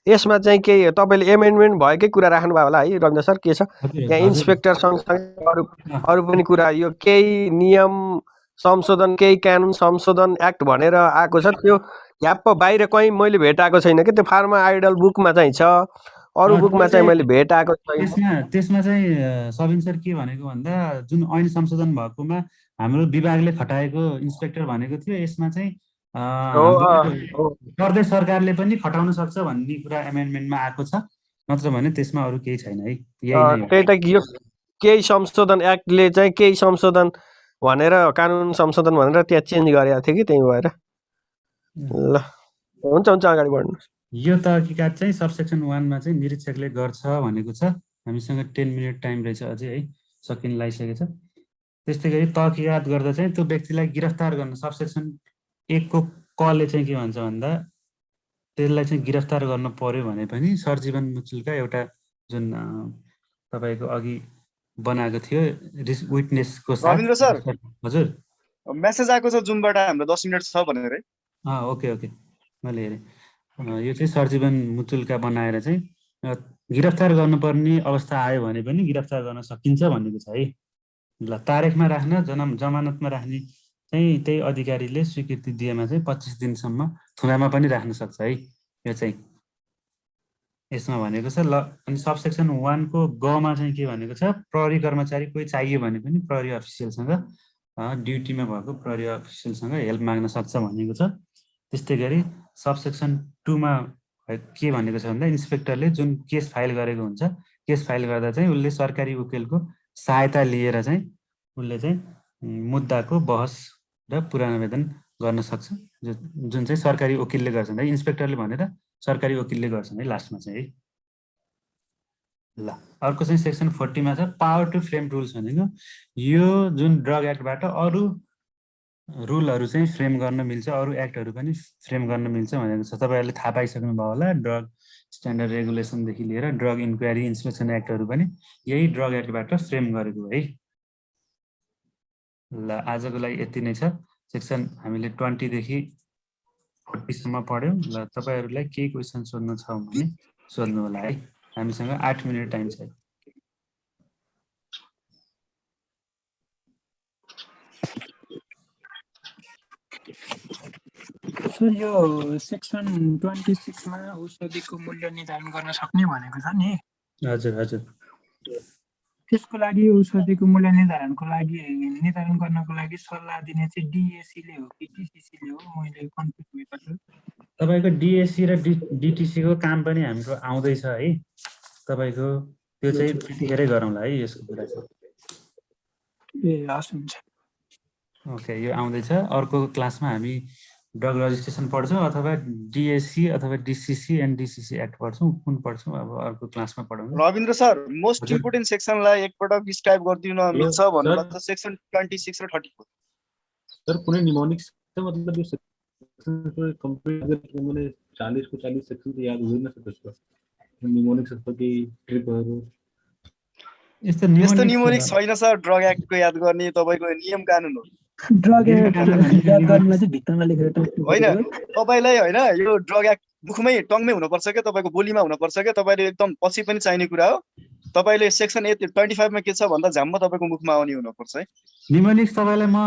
यसमा चाहिँ के तपाईले एमेन्डमेन्ट भएकै कुरा राख्नु भयो होला है रविन्द्र सर? के छ यहाँ इन्स्पेक्टर सँगसँगै अरू पनि कुरा, यो केही नियम संशोधन, केही कानुन संशोधन एक्ट भनेर आएको छ। त्यो ह्याप्प बाहिर कहीँ मैले भेटाएको छैन कि, त्यो फार्मा आइडल बुकमा चाहिँ छ, अरू बुकमा चाहिँ मैले भेटाएको छैन। त्यसमा चाहिँ सबिन सर के भनेको भन्दा जुन ऐन संशोधन भएकोमा हाम्रो विभागले खटाएको इन्स्पेक्टर भनेको थियो, यसमा चाहिँ प्रदेश सरकारले पनि खटाउन सक्छ भन्ने कुरा एमेन्डमेन्टमा आएको छ। नत्र भने त्यसमा अरू केही छैन है। त्यही त यो केही संशोधन एक्टले चाहिँ केही संशोधन भनेर कानुन संशोधन भनेर त्यहाँ चेन्ज गरेको थियो कि त्यही भएर ल हुन्छ अगाडि बढ्नुहोस्। यो तहकिकात चाहिँ सबसेक्सन 1 मा चाहिँ निरीक्षकले गर्छ भनेको छ। हामीसँग 10 मिनट टाइम रहेछ अझै है, सकिन लागिसकेको छ। त्यस्तै गरी तहकिकात गर्दा चाहिँ त्यो व्यक्तिलाई गिरफ्तार गर्न सबसेक्सन 1 को कले चाहिँ के भन्छ भन्दा त्यसलाई चाहिँ गिरफ्तार गर्न पर्यो भने पनि सरजीवन मुचुल्का एउटा जुन तपाईको अघि बनाएको थियो विटनेसको साथ। रविन्द्र सर हजुर मेसेज आएको छ जुमबाट हाम्रो 10 मिनेट छ भनेर है। ओके ओके मैले हेरेँ। यो चाहिँ सरजीवन मुचुल्का बनाएर चाहिँ गिरफ्तार गर्नुपर्ने अवस्था आयो भने पनि गिरफ्तार गर्न सकिन्छ भनेको छ है। ल तारिखमा राख्न जमानतमा राख्ने चाहिँ त्यही अधिकारीले स्वीकृति दिएमा चाहिँ 25 दिनसम्म थुनामा पनि राख्न सक्छ है। यो चाहिँ यसमा भनेको छ। ल अनि सबसेक्सन 1 को गमा चाहिँ के भनेको छ, प्रहरी कर्मचारी कोही चाहियो भने पनि प्रहरी अफिसियलसँग ड्युटीमा भएको प्रहरी अफिसियलसँग हेल्प माग्न सक्छ भनेको छ। त्यस्तै गरी सबसेक्सन 2 मा के भनेको छ भन्दा इन्सपेक्टरले जुन केस फाइल गरेको हुन्छ, केस फाइल गर्दा चाहिँ उसले सरकारी वकिलको सहायता लिएर चाहिँ उसले चाहिँ मुद्दाको बहस र पुनरावेदन गर्न सक्छ, जुन चाहिँ सरकारी वकिलले गर्छन् है। इन्सपेक्टरले भनेर सरकारी वकिलले गर्छन् है लास्टमा चाहिँ है। ल अर्को चाहिँ सेक्सन 40 मा छ पावर टु फ्रेम रुल्स भनेको यो जुन ड्रग एक्टबाट अरू रुलहरू चाहिँ फ्रेम गर्न मिल्छ, अरू एक्टहरू पनि फ्रेम गर्न मिल्छ भनेको छ। तपाईहरुले थाहा पाइसक्नु भयो होला, ड्रग स्ट्यान्डर्ड रेगुलेसनदेखि लिएर ड्रग इन्क्वायरी इन्सपेक्सन एक्टहरू पनि यही ड्रग एक्टबाट फ्रेम गरेको है। ल आजको लागि यति नै छ। सेक्सन हामीले 20 देखि 40 सम्म पढ्यौं। ल तपाईहरुलाई केही क्वेशन सोध्नु छ भने सोध्नु होला है। हामीसँग 8 मिनेट टाइम छ। सर यो सेक्सन 26 मा औषधिको मूल्य निर्धारण गर्न सक्ने भनेको छ नि। हजुर हजुर। त्यसको लागि औषधिको मूल्य निर्धारण गर्नको लागि सल्लाह दिने चाहिँ डिएसी ले हो कि टिसिसी ले हो? मैले कन्फ्युज भइसक्यो। तपाईको डिएसी र डिटिसी को काम पनि हाम्रो आउँदै छ है। तपाईको त्यो चाहिँ त्यतिखेरै गरौँला है यसको कुरा चाहिँ। ए हस् हुन्छ। ओके यो आउँदै छ। अर्को क्लासमा हामी ड्रग रजिस्ट्रेसन पढ्छौं अथवा डिएसी अथवा डिसिसी एन्ड डिसिसी एक्ट पढ्छौं। कुन पढ्छौं अब अर्को क्लासमा पढाउँछौं। रविन्द्र सर मोस्ट इम्पोर्टेन्ट सेक्सनलाई एकपटक डिस्क्राइब गर्दिन मिल्छ भन्नुलाई त सेक्सन 26 र 34। सर कुनै निमोनिक्स त मतलब यो सेक्सन को कम्प्लिट गर्ने 40 को 40 सेक्सन त याद हुँदैन सर त्यसको। निमोनिक्स जस्तो कि ट्रिपहरु यस्तो निमोनिक्स छैन सर। ड्रग एक्टको याद गर्ने तपाईको नियम कानुन हो। ड्रग एक्ट याद गर्नलाई चाहिँ भित्तामा लेखेर हैन तपाईलाई हैन यो ड्रग एक्ट मुखमै टङमै हुनुपर्छ के, तपाईको बोलीमा हुनुपर्छ के। तपाईले एकदम पछि पनि चाहिने कुरा हो। तपाईले सेक्सन 25 मा के छ भन्दा झ्याम्म तपाईको मुखमा आउने हुनुपर्छ है। निमोनिक्स तपाईलाई म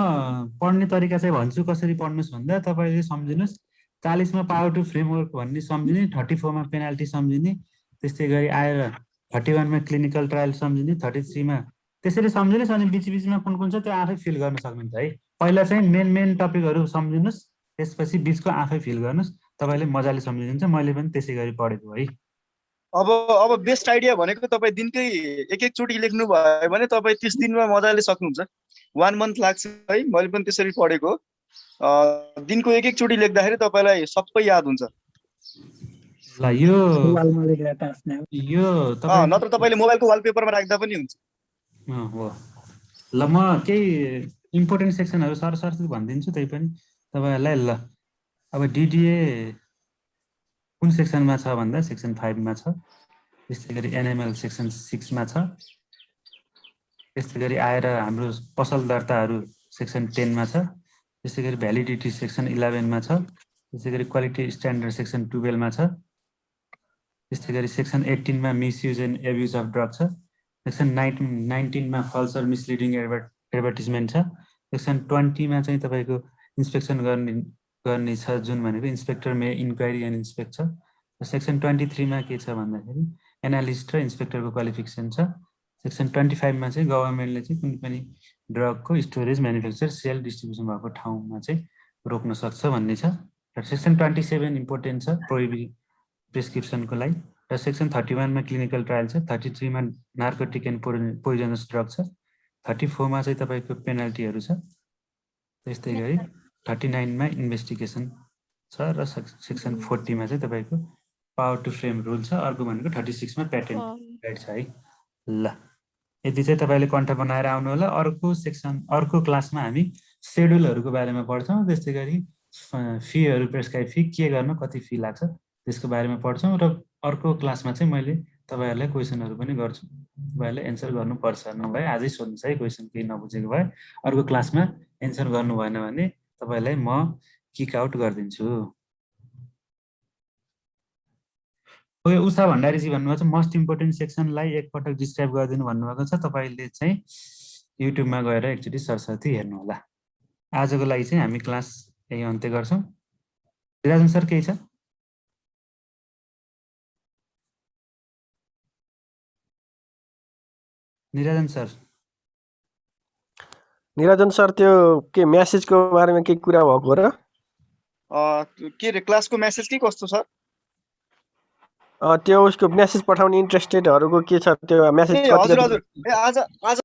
पढ्ने तरिका चाहिँ भन्छु कसरी पढ्नुस् भन्दा तपाईले सम्झिनुस् 40 मा पावर टु फ्रेमवर्क भन्ने सम्झिने, 34 मा पेनाल्टी सम्झिने, त्यस्तै गरी आएर 31 मा क्लिनिकल ट्रायल सम्झिने, 33 मा त्यसरी सम्झिनुस्। अनि बीच-बीचमा कुन छ त्यो आफै फिल गर्न सक्नुहुन्छ है। पहिला चाहिँ मेन टपिकहरु सम्झिनुस्, त्यसपछि बीचको आफै फिल गर्नुस्। तपाईले मजाले सम्झिनुहुन्छ। मैले पनि त्यसै गरी पढेको है। अब बेस्ट आइडिया भनेको तपाई दिनकै एक चोटी लेख्नु भयो भने तपाई 30 दिनमा मजाले सक्नुहुन्छ। 1 मन्थ लाग्छ है। मैले पनि त्यसरी पढेको। दिनको एक चोटी लेख्दाखेरि तपाईलाई सबै याद हुन्छ। ल यो तपाई नत्र तपाईले मोबाइलको वालपेपरमा राख्दा पनि हुन्छ। हो। ल म केही इम्पोर्टेन्ट सेक्सनहरु सरसर्ती भन्दिन्छु त्यही पनि तपाईहरुलाई। ल अब डिडिए कुन सेक्सनमा छ भन्दा सेक्सन 5 मा छ। त्यस्तै गरी एनएमएल सेक्सन 6 मा छ। त्यस्तै गरी आएर हाम्रो पसल दर्ताहरु सेक्सन 10 मा छ। त्यस्तै गरी भ्यालिडिटी सेक्सन 11 मा छ। त्यस्तै गरी क्वालिटी स्ट्यान्डर्ड सेक्सन 12 मा छ। त्यस्तै गरी सेक्सन 18 मा misuse and abuse of drug छ। सेक्सन 19 मा फल्स अर मिसलिडिङ एडभर्टिजमेन्ट छ। सेक्सन 20 मा चाहिँ तपाईको इन्स्पेक्सन गर्ने छ जुन भनेको inspector may inquiry and inspect छ। सेक्सन 23 मा के छ भन्दाखेरि एनालिस्ट र इन्स्पेक्टरको क्वालिफिकेसन छ। सेक्सन 25 मा चाहिँ गभर्नमेन्टले चाहिँ कुनै पनि ड्रगको स्टोरेज, म्यानुफ्याक्चर, सेल, डिस्ट्रिब्युसन भएको ठाउँमा चाहिँ रोक्न सक्छ भन्ने छ। र सेक्सन 27 इम्पोर्टेन्ट छ प्रिस्क्रिप्सनको लागि। र सेक्सन 31 मा क्लिनिकल ट्रायल छ। 33 मा नार्कोटिक एन्ड पोइजनस ड्रग छ। 34 मा चाहिँ तपाईको पेनल्टीहरु छ। त्यस्तै गरी 39 मा इन्भेस्टिगेसन छ र सेक्सन 40 मा चाहिँ तपाईको पावर टु फ्रेम रुल छ। अर्को भनेको 36 मा प्याटेन्ट राइट छ है। ल यदि चाहिँ तपाईले कन्ठ बनाएर आउनु होला। अर्को क्लासमा हामी शेड्युलहरुको बारेमा पढ्छौं। त्यस्तै गरी फीहरु प्रेस्क्राइब फी के गर्न कति फी लाग्छ त्यसको बारेमा पढ्छौं र अर्को क्लासमा चाहिँ मैले तपाईहरुलाई क्वेशनहरु पनि गर्छु। तपाईहरुले एन्सर गर्नुपर्छ। नभए आजै सोध्नुस् है क्वेशन केही नबुझेको भए। अर्को क्लासमा एन्सर गर्नु भएन भने तपाईलाई म किक आउट गर्दिन्छु। ओके उषा भण्डारीजी भन्नुभएको छ मोस्ट इम्पोर्टेन्ट सेक्सनलाई एकपटक डिस्क्राइब गरिदिनु भन्नुभएको छ। तपाईले चाहिँ युट्युबमा गएर एकचोटी सरसर्ती हेर्नु होला। आजको लागि चाहिँ हामी क्लास यही अन्त्य गर्छौं। निराजन सर केही छ? निराजन सर त्यो के मेसेजको बारेमा के कुरा भएको र? के रे क्लासको मेसेज के कस्तो सर? त्यो उसको मेसेज पठाउने इन्ट्रेस्टेडहरुको के छ त्यो मेसेज कति? हजुर ए आज